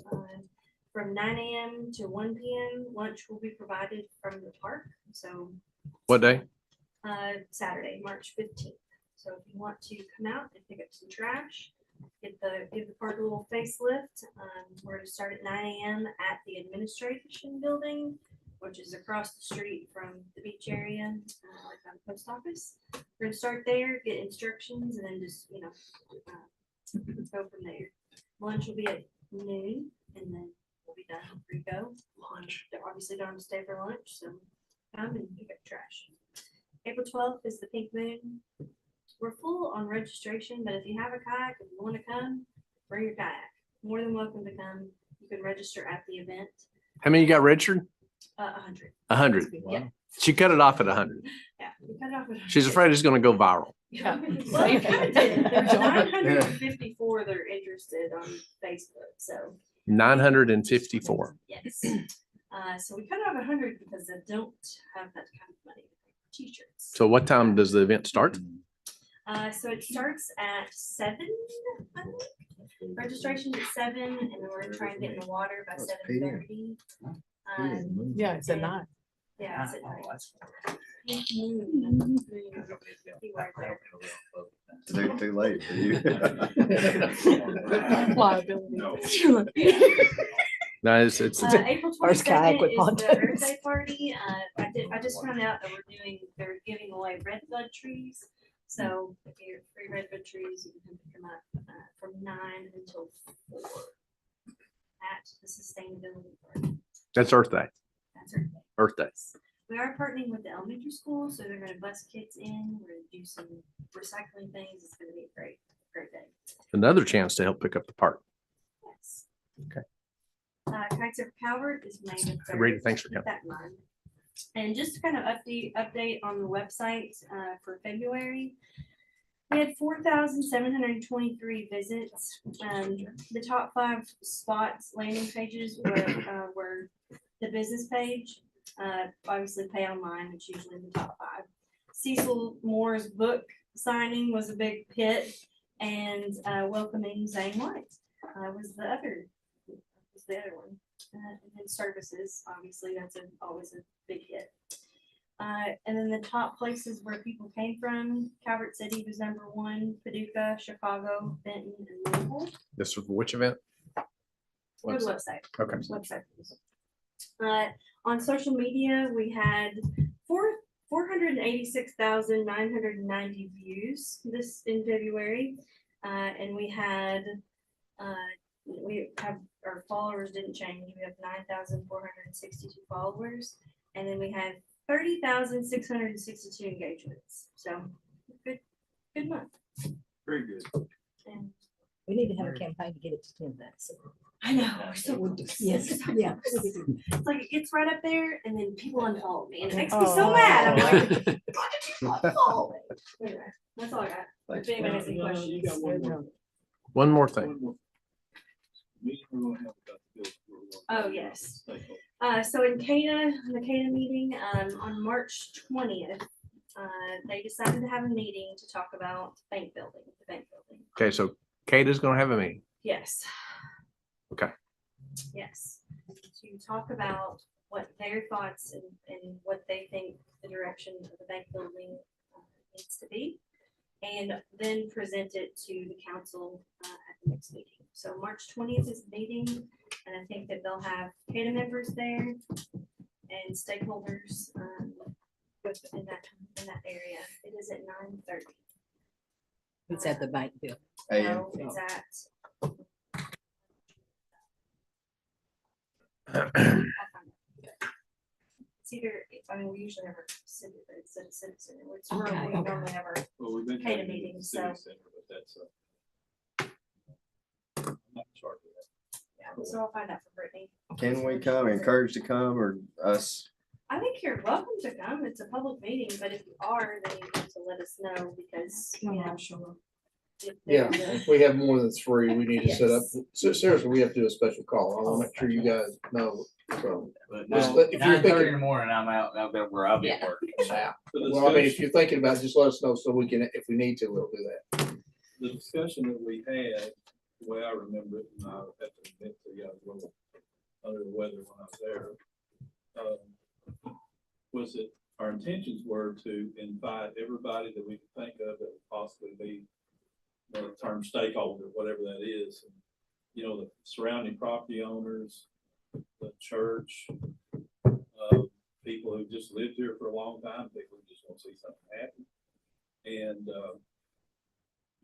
from 9 a.m. to 1 p.m. Lunch will be provided from the park. So What day? Saturday, March 15th. So if you want to come out and pick up some trash, give the park a little facelift. We're going to start at 9 a.m. at the administration building, which is across the street from the beach area, like on the post office. We're going to start there, get instructions, and then just, go from there. Lunch will be at noon, and then we'll be done. Free go. Lunch. They obviously don't have to stay for lunch, so come and pick up trash. April 12th is the Pink Moon. We're full on registration, but if you have a kayak, if you want to come, bring your kayak. More than welcome to come. You can register at the event. How many you got registered? 100. 100. Yeah. She cut it off at 100. Yeah. We cut it off at 100. She's afraid it's going to go viral. Yeah. Well, you kind of did. There's 954 that are interested on Facebook. So 954. yes. So we cut it off at 100 because they don't have that kind of money to pay for t-shirts. So what time does the event start? So it starts at 7, I think. Registration's at 7, and then we're gonna try and get in the water by 7:30. Yeah, it's a 9. Yeah, it's at 9. Too late for you. No, it's April First kayak 22nd with is the pontoons. birthday party. I just found out that they're giving away redbud trees. So if you're free redbud trees, you can pick them up from 9 until 4 at the sustainability party. That's Earth Day. That's our day. Earth Day. We are partnering with the elementary school, so they're gonna bus kids in. We're gonna do some recycling things. It's gonna be a great day. Another chance to help pick up the park. Yes. Okay. Kites Over Calvert is May the 3rd. Rita, thanks for Keep coming. that in mind. And just to kind of update on the website for February, we had 4,723 visits. The top 5 spots, landing pages were the business page, obviously pay online, which is usually the top 5. Cecil Moore's book signing was a big hit, and welcoming Zane White was the other one. And then services, obviously, that's always a big hit. And then the top places where people came from, Calvert City was number 1, Paducah, Chicago, Benton, and Louisville. This was for which event? Go to the website. Okay. Website. On social media, we had 486,990 views this in February, and we have our followers didn't change. We have 9,462 followers, and then we had 30,662 engagements. So good month. Very good. And We need to have a campaign to get it to 10,000. I know. We're so Yes, yeah. It's like it gets right up there, and then people unfollow me, and it makes me so mad. I'm like, why did you unfollow me? Anyway, that's all I got. If anybody has any You questions. got one more. One more thing. Meeting we're gonna have about the bill for Oh, yes. So in the CADA meeting, on March 20th, they decided to have a meeting to talk about the bank building. Okay, so Kate is going to have a meeting. Yes. Okay. Yes. To talk about what their thoughts and what they think the direction of the bank building needs to be, and then present it to the council at the next meeting. So March 20th is the meeting, and I think that they'll have CADA members there and stakeholders in that area. It is at 9:30. It's at the bank bill. No, it's at. It's either, we usually have our city, but it's at Civic Center. It's where Okay, we okay. normally have our Well, we've been CADA having it in the meetings, civic so. center, but that's I'm not in charge of that. Yeah, so I'll find out from Brittany. Can we come, encourage to come, or us? I think you're welcome to come. It's a public meeting, but if you are, then you need to let us know because, you know. Sure. if Yeah, there's a- if we have more than three, we need to set up, Yes. so seriously, we have to do a special call. I wanna make sure you guys know, so. But Let's no, let- if you're 9:30 in thinking- the morning, I'm out, I'll be where I'll be at Yeah. work. Well, I mean, if you're thinking about it, just let us know so we can, if we need to, we'll do that. The discussion that we had, the way I remember it, and I have to admit to you, I was a little under the weather when I was there. Was that our intentions were to invite everybody that we could think of that would possibly be the term stakeholder, whatever that is. And, you know, the surrounding property owners, the church, people who just lived here for a long time, people who just want to see something happen. And, you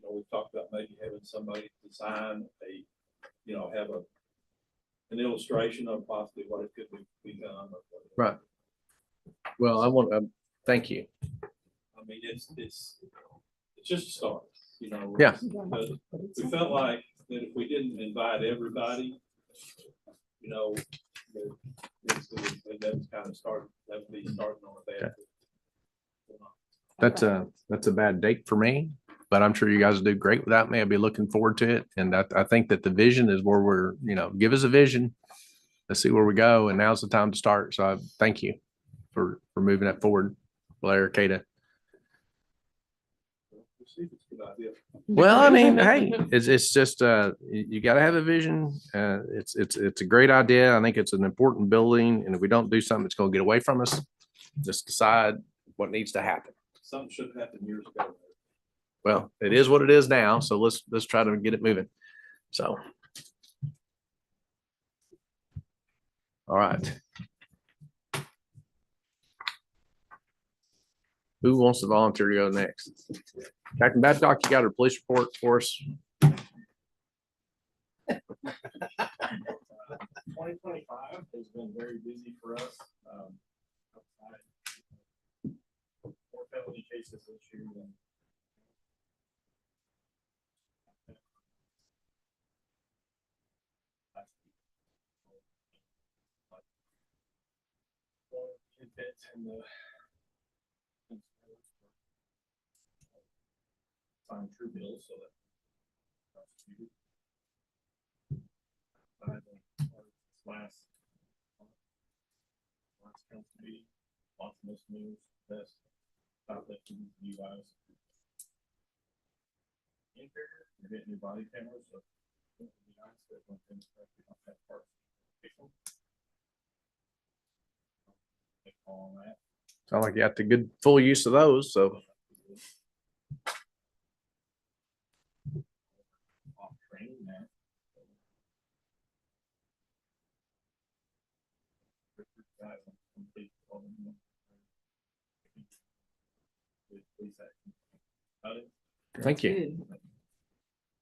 know, we've talked about maybe having somebody design a, you know, have an illustration of possibly what it could become. Or whatever. Right. Well, I want to thank you. I mean, it's just a start, you know. Yeah. But we felt like that if we didn't invite everybody, you know, that was kind of starting, that would be starting on a bad. That's a bad date for me, but I'm sure you guys will do great without me. I'll be looking forward to it. And I think that the vision is where we're, you know, give us a vision. Let's see where we go. And now's the time to start. So I thank you for moving that forward, Blair, Kata. Well, I mean, hey, it's just, you gotta have a vision. It's a great idea. I think it's an important building. And if we don't do something, it's gonna get away from us. Just decide what needs to happen. Something should have happened years ago. Well, it is what it is now. So let's try to get it moving. So. All right. Who wants to volunteer to go next? Captain Babcock, you got a police report for us? 2025 has been very busy for us. Outside, more felony cases this year than. Tidbits in the. Signed true bills so that. Last council meeting, lots of this news, best uplifting you guys. Interior, you're getting your body cameras, so. It would be nice if one thing off that part. On that. Sound like you got the good full use of those. So. Off training there. Thank you.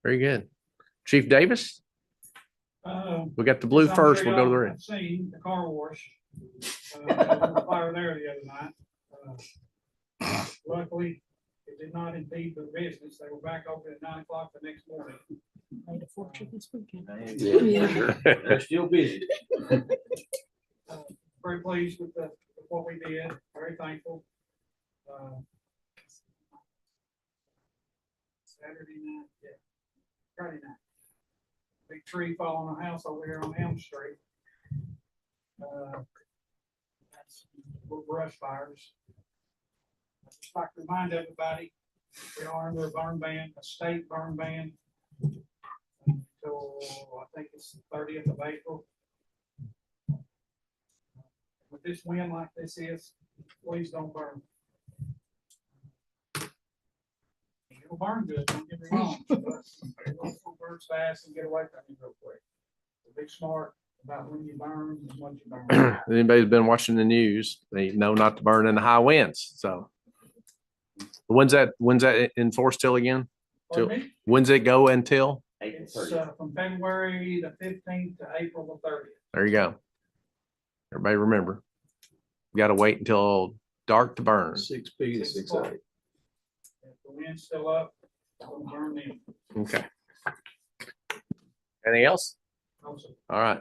Very good. Chief Davis, we got the blue As I'm first. sure We'll go to the y'all red. have seen the car wash. There was a fire there the other night. Luckily, it did not impede their business. They were back open at 9 o'clock the next morning. Made a fortune this weekend. They're still busy. Very pleased with what we did, very thankful. Saturday night, yeah, Friday night. Big tree fall on a house over here on Elm Street. That's brush fires. I'd just like to remind everybody, we are under a burn ban, a state burn ban. Until, I think it's the 30th of April. With this wind like this is, please don't burn. It'll burn good, don't get me wrong, but it burns fast and get away from you real quick. So be smart about when you burn and what you burn. Anybody's been watching the news, they know not to burn in the high winds. So. When's that enforced till again? Till, Pardon me? when's it go until? It's from February the 15th to April the 30th. There you go. Everybody remember, you got to wait until dark to burn. 6 P to 6 A. If the wind's still up, don't burn in. Okay. Anything else? Also, All right.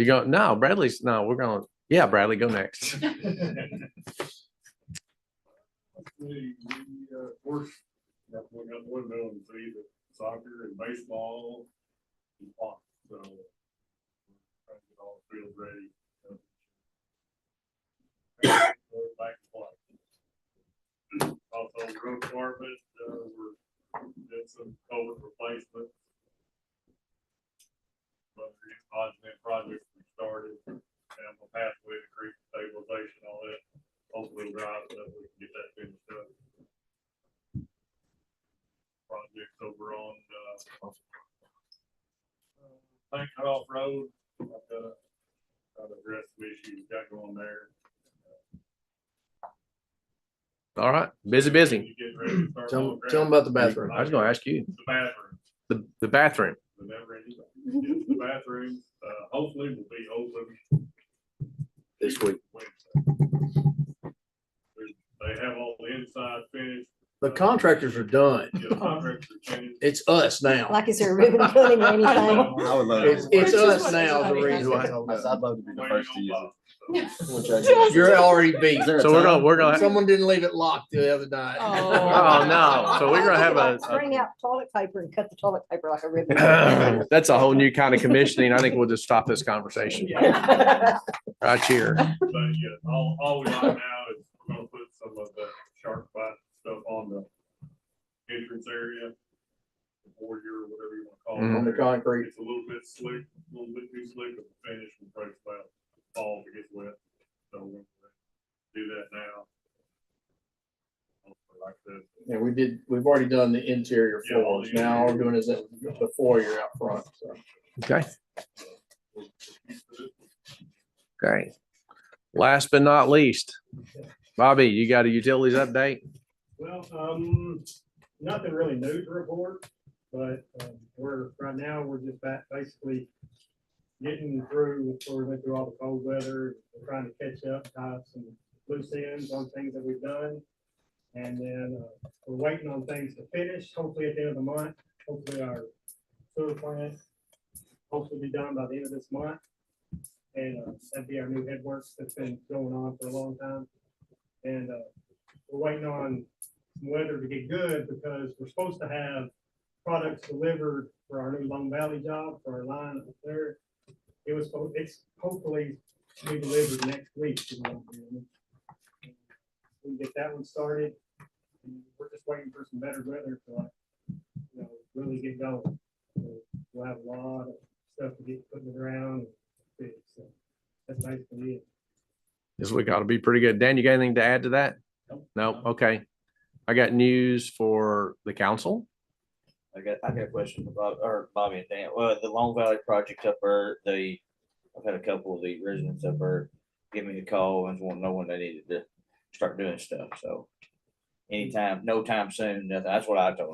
You go, no, Bradley's, no, we're going, yeah, Bradley, go next. Of course, we got one middle and three, the soccer and baseball and pop, so. Trying to get all the fields ready. Back to play. Also, the road department, we're did some culvert replacement. But the positive projects we started, and the pathway to creek stabilization, all that, hopefully drive that we can get that finished up. Projects over on, Tank Cutoff Road, I've got to address the issues got going there. All right, busy. You get ready to start Tell mowing them about the bathroom. I was gonna ask you, The bathroom. the bathroom. The never ending. Yes, the bathrooms, hopefully will be open This week. Wednesday. They have all the inside finished. The contractors are done. Yeah, the contractors are finished. It's us now. Like, is there a ribbon cutting or anything? I would love It's to. us now is the reason why. I'd love to be the first to use it. Which I do. You're already beat. So we're gonna, Someone didn't leave it locked the other night. oh, no, so we're gonna have Bring out toilet paper and cut the toilet paper like a ribbon. that's a whole new kind of commissioning. I think we'll just stop this conversation right here. But yeah, all we got now is we're gonna put some of the shark bite stuff on the entrance area. The border, whatever you wanna call it. On the concrete. It's a little bit slick, a little bit too slick, but the finish will break about fall if it gets wet. So we're gonna do that now. Hopefully like this. Yeah, we've already done the interior Yeah, all floors. the Now all we're interior. doing is the foyer out front, so. Okay. Okay. Last but not least, Bobby, you got a utilities update? Well, nothing really new to report, but right now, we're just basically getting through, we went through all the cold weather, we're trying to catch up, tie up some loose ends on things that we've done. And then we're waiting on things to finish, hopefully at the end of the month, hopefully our sewer plant, hopefully be done by the end of this month. And that'd be our new headworks that's been going on for a long time. And we're waiting on some weather to get good because we're supposed to have products delivered for our new Long Valley job for our line up there. It's hopefully to be delivered next week. We can get that one started. We're just waiting for some better weather to really get going. We'll have a lot of stuff to get put in the ground. So that's basically it. This week ought to be pretty good. Dan, you got anything to add to that? No. Okay. I got news for the council. I got a question for Bobby and Dan. Well, the Long Valley project up there, I've had a couple of the residents up there give me a call and want to know when they needed to start doing stuff. So anytime, no time soon, nothing. That's what I told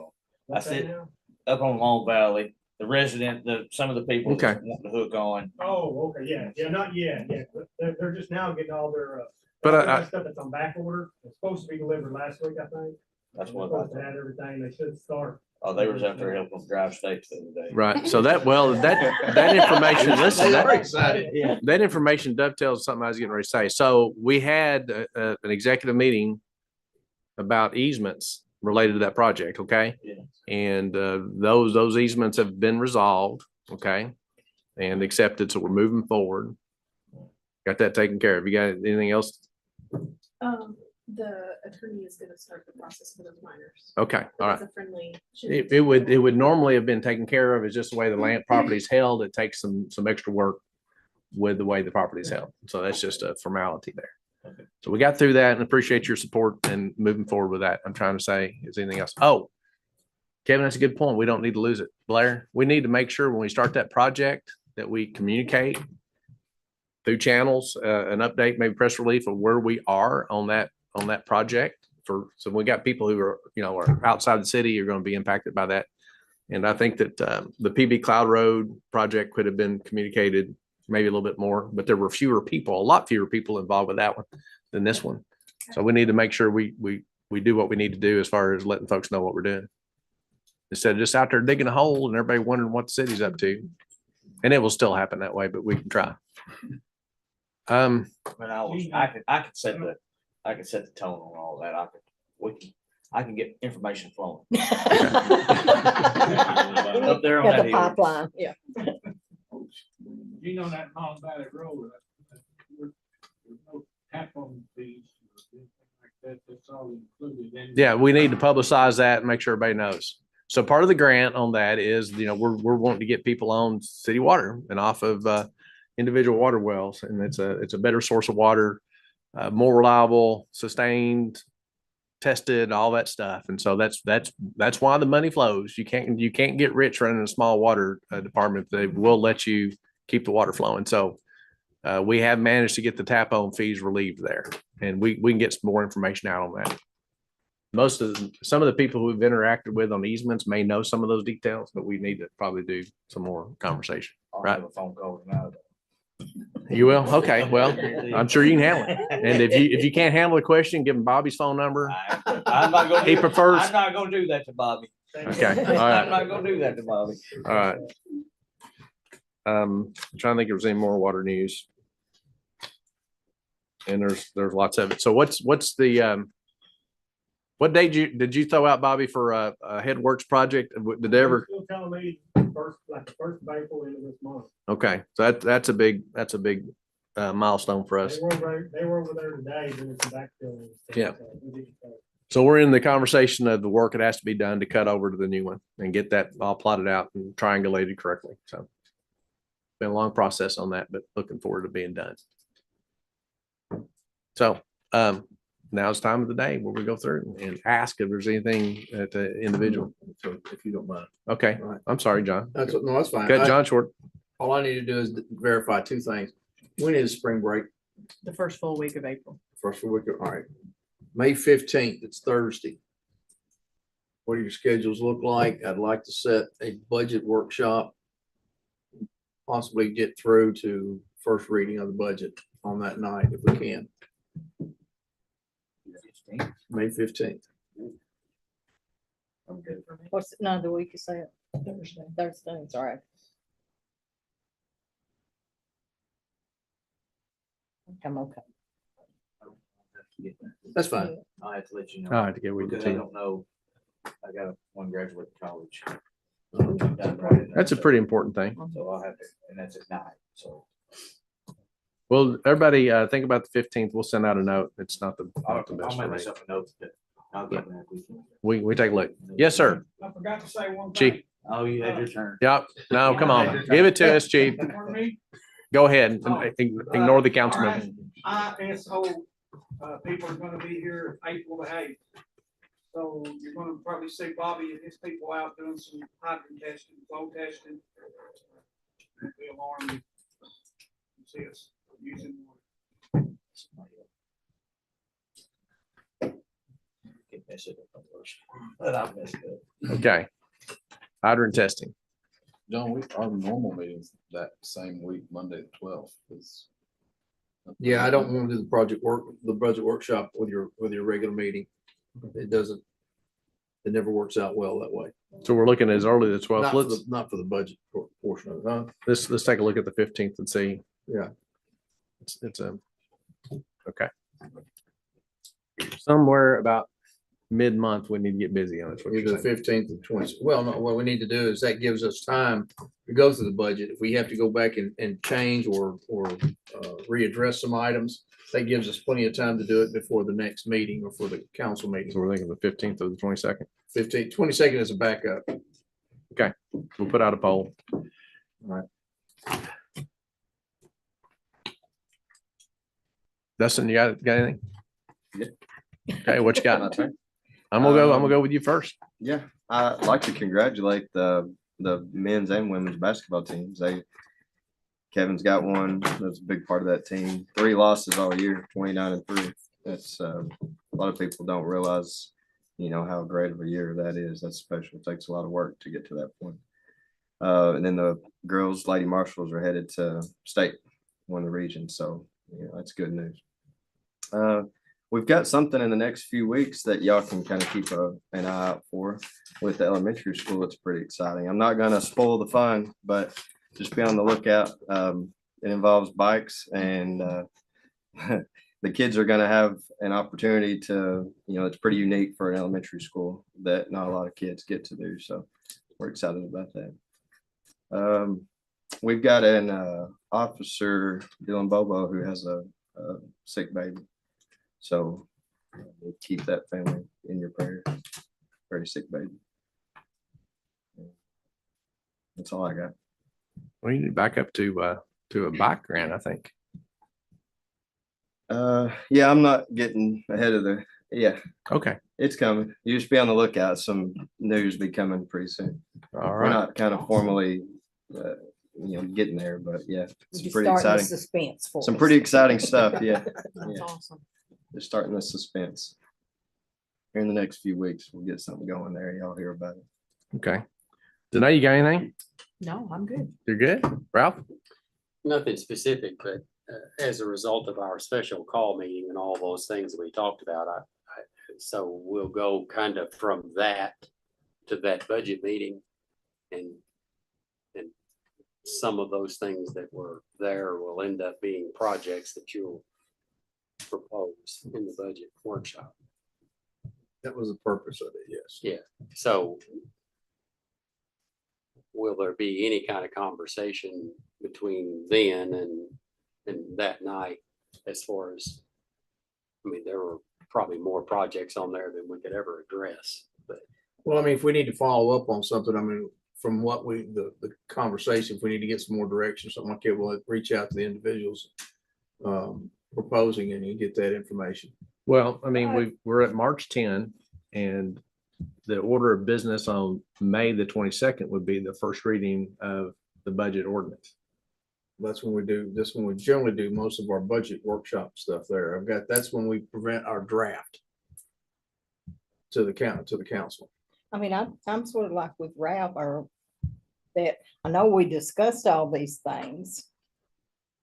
them. I said, up on Long Valley, some of the people Okay. want to hook on. Oh, okay, yeah, not yet, yeah. They're just now getting all their, But stuff that's on back order. It's supposed to be delivered last week, I think. That's They're what supposed to have everything. They should start. Oh, they was up there helping them drive stakes the other day. Right. So that information, listen, They are that, excited. Yeah. that information dovetails something I was getting ready to say. So we had an executive meeting about easements related to that project. Okay. Yeah. And those easements have been resolved. Okay. And accepted. So we're moving forward. Got that taken care of. You got anything else? The attorney is gonna start the process for those minors. Okay. All right. It's a friendly. It would normally have been taken care of. It's just the way the land property is held. It takes some extra work with the way the property is held. So that's just a formality there. Okay. So we got through that and appreciate your support and moving forward with that. I'm trying to say, is anything else? Oh, Kevin, that's a good point. We don't need to lose it. Blair, we need to make sure when we start that project that we communicate through channels, an update, maybe press relief of where we are on that project so we got people who are, are outside the city are going to be impacted by that. And I think that the PB Cloud Road project could have been communicated maybe a little bit more, but there were a lot fewer people involved with that one than this one. So we need to make sure we do what we need to do as far as letting folks know what we're doing. Instead of just out there digging a hole and everybody wondering what the city's up to. And it will still happen that way, but we can try. But I could set the tone on all that. I can get information flowing. Up there on Got that the hill. pipeline, yeah. You know that Long Valley Road, there's no tap on fees or anything like that, that's all included in. Yeah, we need to publicize that and make sure everybody knows. So part of the grant on that is, we're wanting to get people on city water and off of individual water wells. And it's a better source of water, more reliable, sustained, tested, all that stuff. And so that's why the money flows. You can't get rich running a small water department. They will let you keep the water flowing. So we have managed to get the tap on fees relieved there, and we can get some more information out on that. Some of the people who we've interacted with on easements may know some of those details, but we need to probably do some more conversation. I'll Right? have a phone call now. You will? Okay. Well, I'm sure you can handle it. And if you can't handle the question, give him Bobby's phone number. I'm not gonna. He prefers- I'm not gonna do that to Bobby. Okay. All I'm right. not gonna do that to Bobby. All right. I'm trying to think if there's any more water news. And there's lots of it. So what's the what date did you throw out, Bobby, for a Headworks project? Did they ever? Still telling me first of April into this month. Okay, so that's a big milestone for us. They were over there today doing some backfilling. Yeah. So we're in the conversation of the work that has to be done to cut over to the new one and get that all plotted out and triangulated correctly. So been a long process on that, but looking forward to being done. So now's the time of the day where we go through and ask if there's anything at the individual. So if you don't mind. Okay, All right. I'm sorry, John. That's fine. Cut John short. All I need to do is verify two things. When is spring break? The first full week of April. First week, all right. May 15th, it's Thursday. What do your schedules look like? I'd like to set a budget workshop. Possibly get through to first reading of the budget on that night if we can. May 15th. I'm good. What's another week you say? Thursday. Thursday, it's all right. I'm okay. That's fine. I'll have to let you know. All right, to get with the Because I team. don't know. I got one graduate college. That's a pretty important thing. So I'll have to, and that's at night, so. Well, everybody, think about the 15th. We'll send out a note. It's not the I'll best make for me. myself a note that I'll get that weekend. We take a look. Yes, sir. I forgot to say one thing. Chief. Oh, you had your turn. Yep. No, come on. Give it to us, Chief. Pardon me? Go ahead. Ignore the councilman. ISO, people are gonna be here April the 8th. So you're gonna probably see Bobby and his people out doing some hydrant testing, flow testing. The alarm. See us using. But I messed up. Okay. Hydrant testing. John, our normal meetings that same week, Monday the 12th is. Yeah, I don't want to do the budget workshop with your regular meeting. It never works out well that way. So we're looking as early as 12th. Not for the budget portion of it, huh? Let's take a look at the 15th and see. Yeah. It's okay. Somewhere about mid-month, we need to get busy on it. Either the 15th or 20th. Well, no, what we need to do is that gives us time to go through the budget. If we have to go back and change or readdress some items, that gives us plenty of time to do it before the next meeting or for the council meeting. So we're thinking the 15th or the 22nd. 22nd is a backup. Okay, we'll put out a poll. All right. Dustin, you got anything? Yeah. Okay, what you got? That's right. I'm gonna go with you first. Yeah, I'd like to congratulate the men's and women's basketball teams. Kevin's got one. That's a big part of that team. 3 losses all year, 29-3. That's a lot of people don't realize, how great of a year that is. That's special. It takes a lot of work to get to that point. And then the girls, Lady Marshals, are headed to state, won the region. So that's good news. We've got something in the next few weeks that y'all can kind of keep an eye out for with the elementary school. It's pretty exciting. I'm not going to spoil the fun, but just be on the lookout. It involves bikes, and the kids are going to have an opportunity to, it's pretty unique for an elementary school that not a lot of kids get to do. So we're excited about that. We've got an officer, Dylan Bobo, who has a sick baby. So we'll keep that family in your prayers. Very sick baby. That's all I got. We need to back up to a bike grant, I think. Yeah, I'm not getting ahead of Okay. it's coming. You just be on the lookout. Some news be coming pretty soon. All We're right. not kind of formally, getting there, but yeah, You're it's pretty starting the exciting. suspense for Some us. pretty exciting stuff. Yeah. That's Yeah. awesome. Just starting the suspense. Here in the next few weeks, we'll get something going there. Y'all hear about it. Okay. Danae, you got anything? No, I'm good. You're good, Ralph? Nothing specific, but as a result of our special call meeting and all those things that we talked about, so we'll go kind of from that to that budget meeting, and some of those things that were there will end up being projects that you'll propose in the budget workshop. That was the purpose of it, yes. Yeah, so will there be any kind of conversation between then and that night as far as, I mean, there were probably more projects on there than we could ever address, but Well, I mean, if we need to follow up on something, I mean, from what the conversation, if we need to get some more direction, something like that, we'll reach out to the individuals proposing and you get that information. Well, I mean, we're at March 10, and the order of business on May the 22nd would be the first reading of the budget ordinance. That's when we do this, when we generally do most of our budget workshop stuff there. That's when we present our draft to the council. I mean, I'm sort of like with Ralph, or that I know we discussed all these things,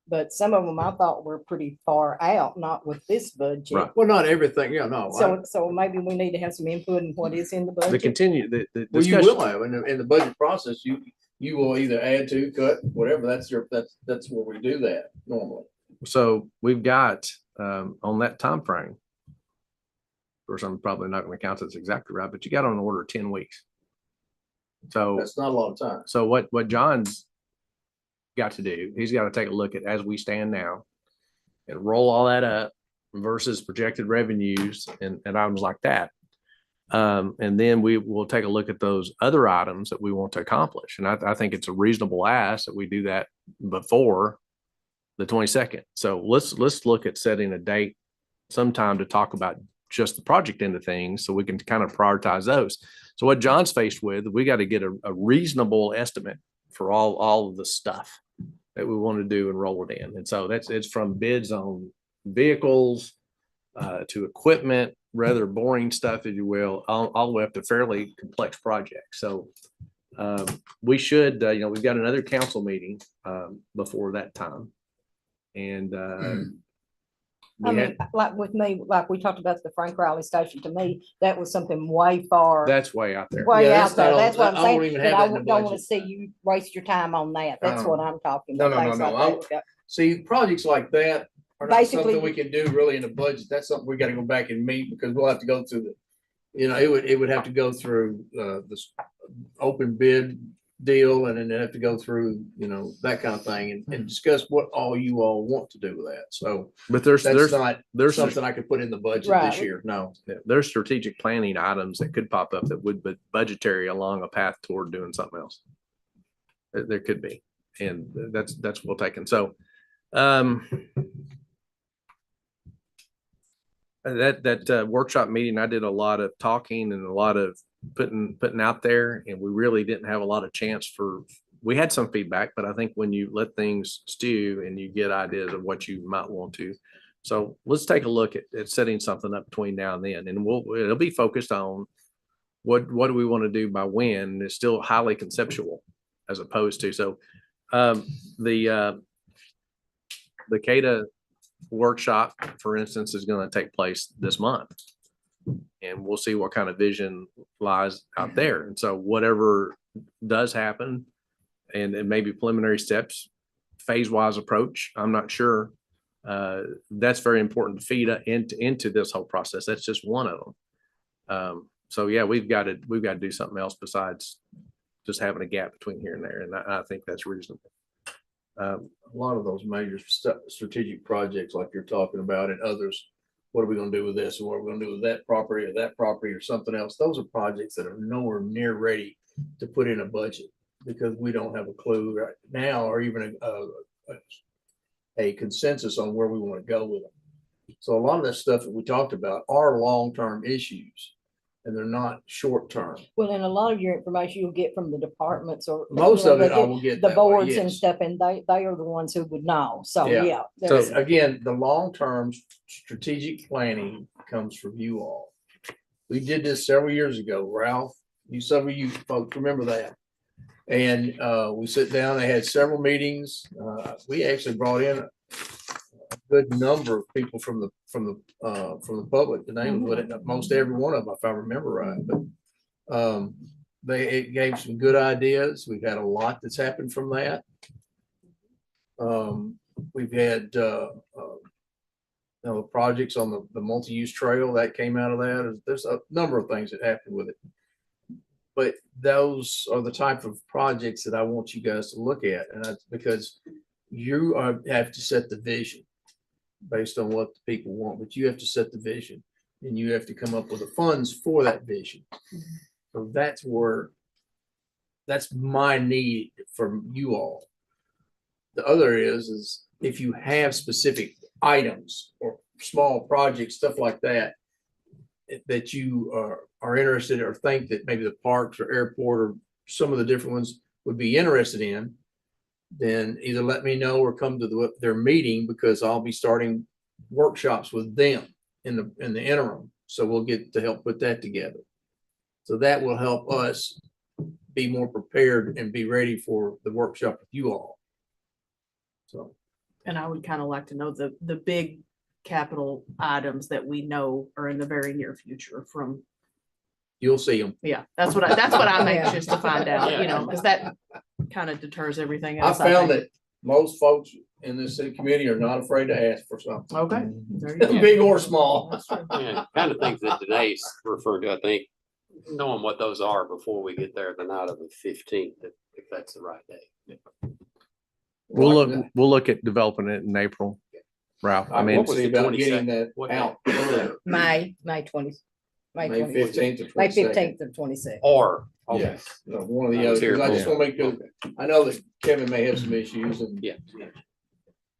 but some of them I thought were pretty far out, not with this budget. Right. Well, not everything, yeah, no. So maybe we need to have some input in what is in the The budget. the Well, you discussion. will have in the budget process, you will either add to, cut, whatever. That's where we do that normally. So we've got on that time frame. Of course, I'm probably not going to count this exactly right, but you got on order 10 weeks. So That's not a lot of time. So what John's got to do, he's got to take a look at as we stand now and roll all that up versus projected revenues and items like that. And then we will take a look at those other items that we want to accomplish. And I think it's a reasonable ask that we do that before the 22nd. So let's look at setting a date sometime to talk about just the project end of things so we can kind of prioritize those. So what John's faced with, we got to get a reasonable estimate for all of the stuff that we want to do and roll it in. And so it's from bids on vehicles to equipment, rather boring stuff, if you will, all the way up to fairly complex projects. So we should, we've got another council meeting before that time. And I mean, like with me, like we talked about the Frank Riley station, to me, that was something way far. that's way out there. Way Yeah, out there. That's what I'm I don't saying. even But have I that in the don't want to budget. see you waste your time on that. That's what I'm talking No, about. no, things no, like that. See, projects like that are not Basically- something we can do really in the budget. That's something we got to go back and meet because we'll have to go through it would have to go through this open bid deal and then have to go through, that kind of thing and discuss what all you all want to do with that. So But there's there's something I could put in the budget Right. this year. No. there's strategic planning items that could pop up that would be budgetary along a path toward doing something else. There could be, and that's well taken. So, that workshop meeting, I did a lot of talking and a lot of putting out there, and we really didn't have a lot of chance we had some feedback, but I think when you let things stew and you get ideas of what you might want to. So let's take a look at setting something up between now and then, and it'll be focused on what do we want to do by when. It's still highly conceptual as opposed to, so the CADA workshop, for instance, is going to take place this month. And we'll see what kind of vision lies out there. And so whatever does happen, and maybe preliminary steps phase-wise approach. I'm not sure. That's very important to feed into this whole process. That's just one of them. So yeah, we've got to do something else besides just having a gap between here and there. And I think that's reasonable. A lot of those major strategic projects like you're talking about and others, what are we gonna do with this? Or what are we gonna do with that property or something else? Those are projects that are nowhere near ready to put in a budget because we don't have a clue right now or even a consensus on where we want to go with them. So a lot of that stuff that we talked about are long-term issues and they're not short-term. Well, and a lot of your information you'll get from the departments or. Most of it I will get The that way, boards and yes. stuff, and they are the ones who would know. So, Yeah. yeah. So there's- again, the long-term strategic planning comes from you all. We did this several years ago, Ralph. Some of you folks remember that. And we sit down, they had several meetings. We actually brought in a good number of people from the public. The name was most every one of them, if I remember right. But it gave some good ideas. We've had a lot that's happened from that. We've had projects on the multi-use trail that came out of that. There's a number of things that happened with it. But those are the type of projects that I want you guys to look at. And that's because you have to set the vision based on what the people want, but you have to set the vision and you have to come up with the funds for that vision. So that's my need from you all. The other is if you have specific items or small projects, stuff like that, that you are interested or think that maybe the parks or airport or some of the different ones would be interested in, then either let me know or come to their meeting because I'll be starting workshops with them in the interim. So we'll get to help put that together. So that will help us be more prepared and be ready for the workshop with you all. So. And I would kind of like to know the big capital items that we know are in the very near future from. You'll see them. Yeah, that's what I'm anxious to find out, you know, because that kind of deters everything I else. found that most folks in this city community are not afraid to ask for something. Okay. There you go. Big or small. Yeah, kind of things that Danae's referred to, I think, knowing what those are before we get there the night of the 15th, if that's the right day. We'll look at developing it in April, Ralph. I mean, What was about getting that out earlier? May 20th. May 15th or 22nd. May 15th or 26th. Or, Yes, one of the others. 'Cause I just want to make sure, I know that Kevin may have some issues and. yeah.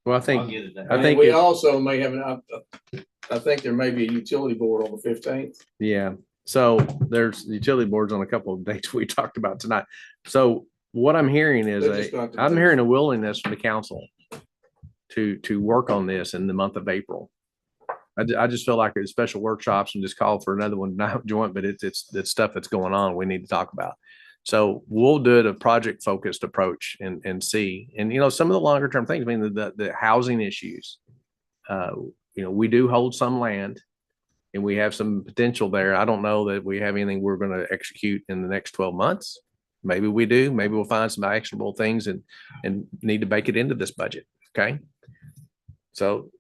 well, I I'll think, get it done. I think we it- also may have I think there may be a utility board on the 15th. yeah. So there's utility boards on a couple of dates we talked about tonight. So what I'm hearing is They're just not the I'm dates. hearing a willingness from the council to work on this in the month of April. I just feel like it's special workshops and just call for another one, not joint, but it's stuff that's going on we need to talk about. So we'll do it a project focused approach and see, and you know, some of the longer term things, I mean, the housing issues. We do hold some land and we have some potential there. I don't know that we have anything we're going to execute in the next 12 months. Maybe we do. Maybe we'll find some actionable things and need to bake it into this budget. Okay. So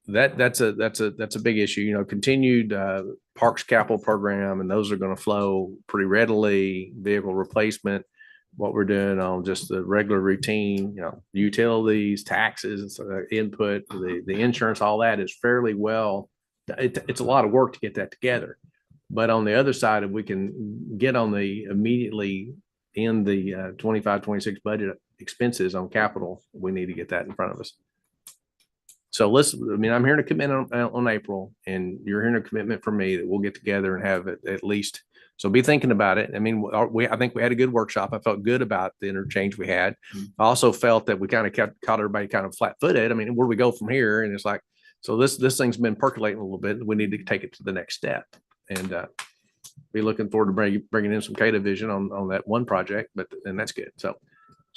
that's a big issue, continued parks capital program, and those are going to flow pretty readily. Vehicle replacement, what we're doing on just the regular routine, utilities, taxes, input, the insurance, all that is fairly well. It's a lot of work to get that together. But on the other side, if we can get on the immediately in the 25-26 budget expenses on capital, we need to get that in front of us. So I'm hearing a commitment on April, and you're hearing a commitment from me that we'll get together and have it at least. So be thinking about it. I mean, I think we had a good workshop. I felt good about the interchange we had. I also felt that we kind of caught everybody kind of flat footed. I mean, where do we go from here? And it's like, so this thing's been percolating a little bit. We need to take it to the next step, and be looking forward to bringing in some CADA vision on that one project. And that's good. So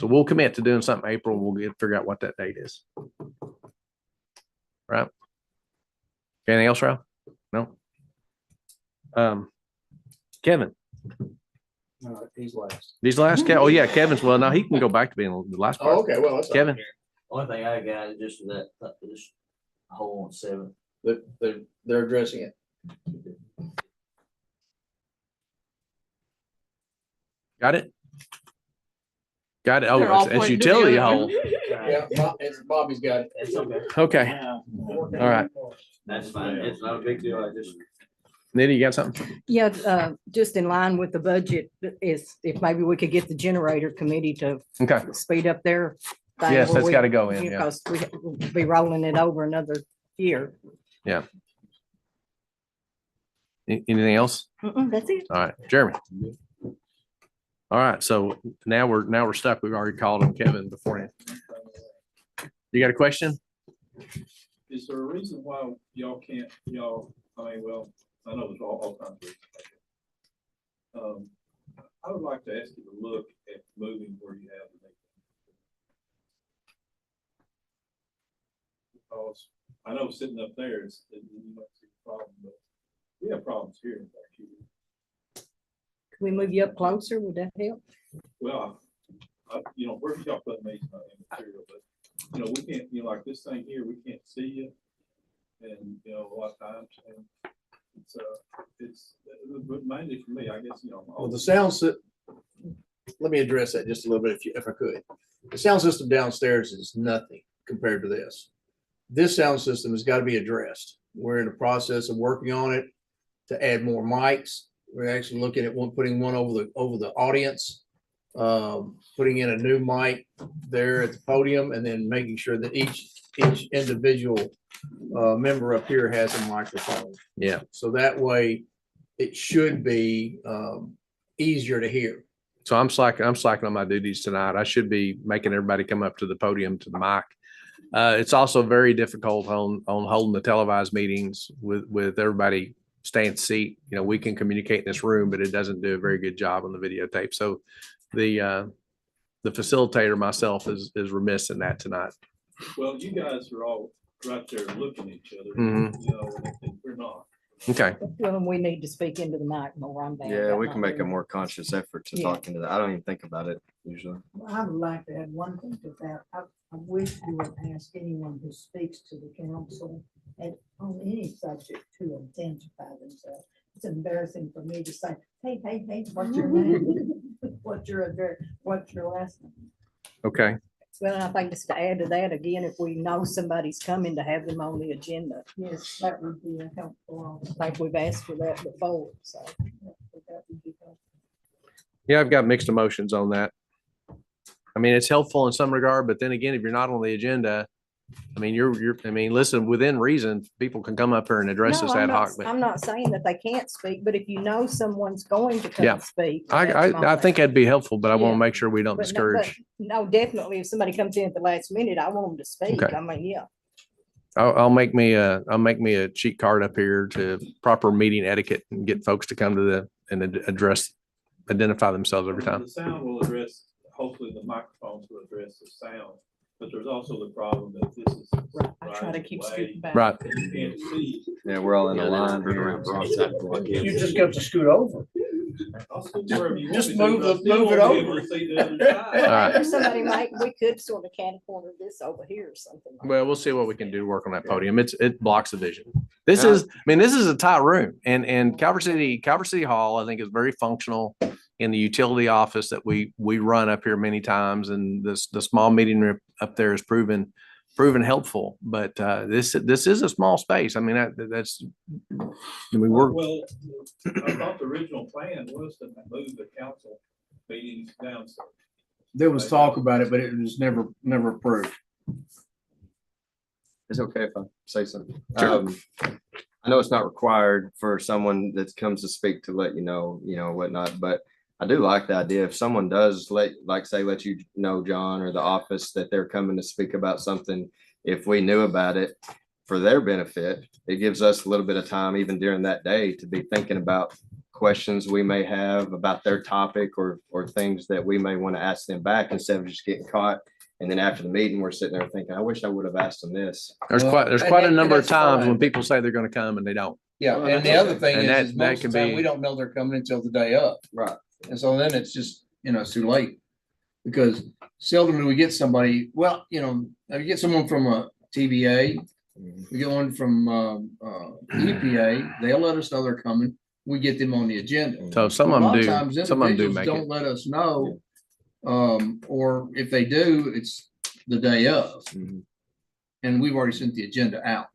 we'll commit to doing something in April. We'll figure out what that date is. Right. Anything else, Ralph? No. Kevin. He's last. He's last. Oh yeah, Kevin's. Well, now he can go back to being the last part. Oh, okay. Well, that's Kevin. Only thing I got is just this hole on 7. They're addressing it. Got it? Got it. Oh, They're all it's pointing to the utility other hole. Yeah, Bobby's got it. It's okay. Okay. All right. That's fine. It's not a big deal. I just. Nitty, you got something? Yeah, just in line with the budget is if maybe we could get the generator committee to Okay. speed up their thing. Yes, where that's we- gotta go in, yeah. Because we'll be rolling it over another year. Anything else? That's it. All right, Jeremy. All right, so now we're stuck. We've already called on Kevin beforehand. You got a question? Is there a reason why y'all can't, I mean, well, I know there's all kinds of reasons. I would like to ask you to look at moving where you have the. Because I know sitting up there, you might see a problem, but we have problems here in back here. Can we move you up closer? Would that help? Well, where y'all put me in material, but, we can't, like this thing here, we can't see you. And, a lot of times, and it's but mainly for me, I guess, Well, the sound let me address that just a little bit if I could. The sound system downstairs is nothing compared to this. This sound system has got to be addressed. We're in the process of working on it to add more mics. We're actually looking at putting one over the audience, putting in a new mic there at the podium, and then making sure that each individual member up here has a microphone. Yeah. So that way it should be easier to hear. So I'm slacking on my duties tonight. I should be making everybody come up to the podium to the mic. It's also very difficult on holding the televised meetings with everybody staying seat. We can communicate in this room, but it doesn't do a very good job on the videotape. So the facilitator myself is remiss in that tonight. Well, you guys are all right there looking at each other, Mhm. and we're not. Okay. Well, we need to speak into the mic more. I'm bad. Yeah, about we not can make a doing more conscious effort to Yeah. talk into that. I don't even think about it usually. I would like to add one thing to that. I wish you would ask anyone who speaks to the council on any subject to identify themselves. It's embarrassing for me to say, hey, what's your name? What's your address? What's your last name? Okay. Well, I think just to add to that, again, if we know somebody's coming, to have them on the agenda. Yes, that would be a helpful. I think we've asked for that before, so. That would be helpful. Yeah, I've got mixed emotions on that. I mean, it's helpful in some regard, but then again, if you're not on the agenda, I mean, listen, within reason, people can come up here and address No, us I'm ad not- hoc, but I'm not saying that they can't speak, but if you know someone's going to Yeah. come speak. I that's think my- that'd be helpful, but I want Yeah. to make sure we don't but no- discourage. but No, definitely, if somebody comes in at the last minute, I want them to speak. Okay. I mean, yeah. I'll make me a cheat card up here to proper meeting etiquette and get folks to come to identify themselves every time. The sound will address, hopefully the microphones will address the sound, but there's also the problem that this is. I try to keep scooting back. Right. You can't see. Yeah, we're all in a line. Turn around broadside. You just got to scoot over. I'll scoot wherever you want Just me to, move but I the- still move it won't be over. able to see the other side. All right. Maybe somebody we could sort of can corner this over here or something. like Well, we'll see what we can do to work on that podium. It blocks the vision. This is a tight room, and Calvert City Hall, I think, is very functional in the utility office that we run up here many times, and the small meeting room up there is proven helpful. But this is a small space. I mean, we're Well, I thought the original plan was to move the council meetings downstairs. There was talk about it, but it was never approved. It's okay if I say something. Sure. I know it's not required for someone that comes to speak to let you know, whatnot, but I do like the idea. If someone does let you know, John, or the office, that they're coming to speak about something, if we knew about it for their benefit, it gives us a little bit of time, even during that day, to be thinking about questions we may have about their topic or things that we may want to ask them back, instead of just getting caught. And then after the meeting, we're sitting there thinking, I wish I would have asked them this. there's quite a number of times when people say they're going to come and they don't. Yeah, Well, and the that's other thing And is that most can of the time, be- we don't know they're coming until the day up. Right. And so then it's just, it's too late. because seldom do we get somebody, well, you know, you get someone from a TVA, we get one from EPA, they'll let us know they're coming, we get them on the agenda. So some A of lot them times, do, some of them do individuals make don't it. let us know, or if they do, it's the day of. Mhm. And we've already sent the agenda out.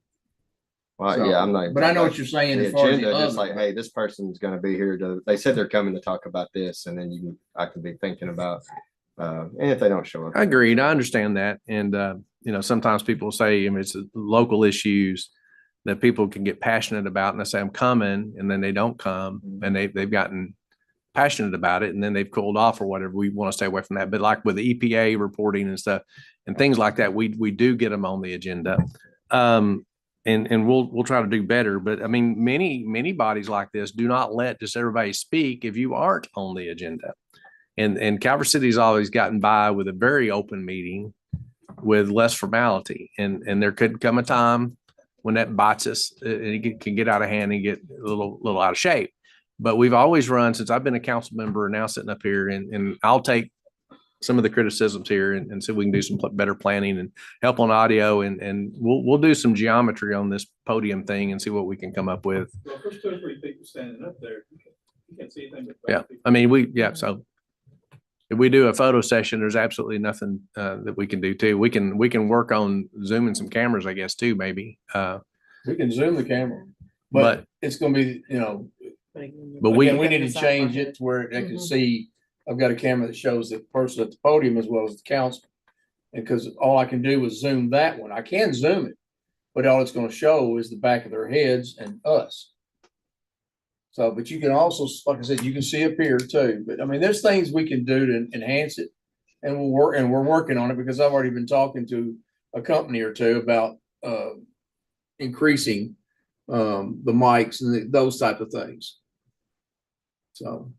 Well, yeah, I'm not. But I know what you're saying The as far as agenda, the just other. like, hey, this person's gonna be here they said they're coming to talk about this, and then I can be thinking about, and if they don't show up. I agreed. I understand that. And, you know, sometimes people say, I mean, it's local issues that people can get passionate about, and they say, I'm coming, and then they don't come, and they've gotten passionate about it, and then they've cooled off or whatever. We want to stay away from that. But like with the EPA reporting and stuff and things like that, we do get them on the agenda. And we'll try to do better. But I mean, many bodies like this do not let just everybody speak if you aren't on the agenda. And Calvert City's always gotten by with a very open meeting with less formality. And there could come a time when that bites us, and it can get out of hand and get a little out of shape. But we've always run, since I've been a council member and now sitting up here, and I'll take some of the criticisms here and see if we can do some better planning and help on audio, and we'll do some geometry on this podium thing and see what we can come up with. Well, first 2 or 3 people standing up there, you can't see anything. Yeah, I mean, so if we do a photo session, there's absolutely nothing that we can do too. We can work on zooming some cameras, I guess, too, maybe. We can zoom the camera, But- but it's gonna be, you know, But we, again, we need to change it to where they can see, I've got a camera that shows the person at the podium as well as the council. And because all I can do is zoom that one. I can zoom it, but all it's gonna show is the back of their heads and us. So, but you can also, like I said, you can see up here too. But I mean, there's things we can do to enhance it. And we're working on it because I've already been talking to a company or two about increasing the mics and those type of things. So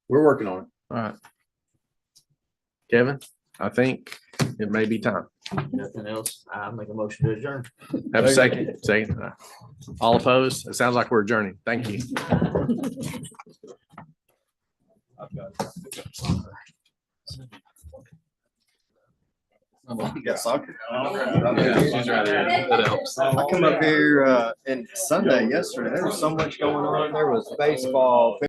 we're working on it. all right. Kevin, I think it may be time. Nothing else. I'll make a motion to adjourn. Have a second. All opposed? It sounds like we're adjourning. Thank you. I've got You got soccer? Yeah, she's right here. That helps. I come up here, and Sunday yesterday, there was so much going on. There was baseball,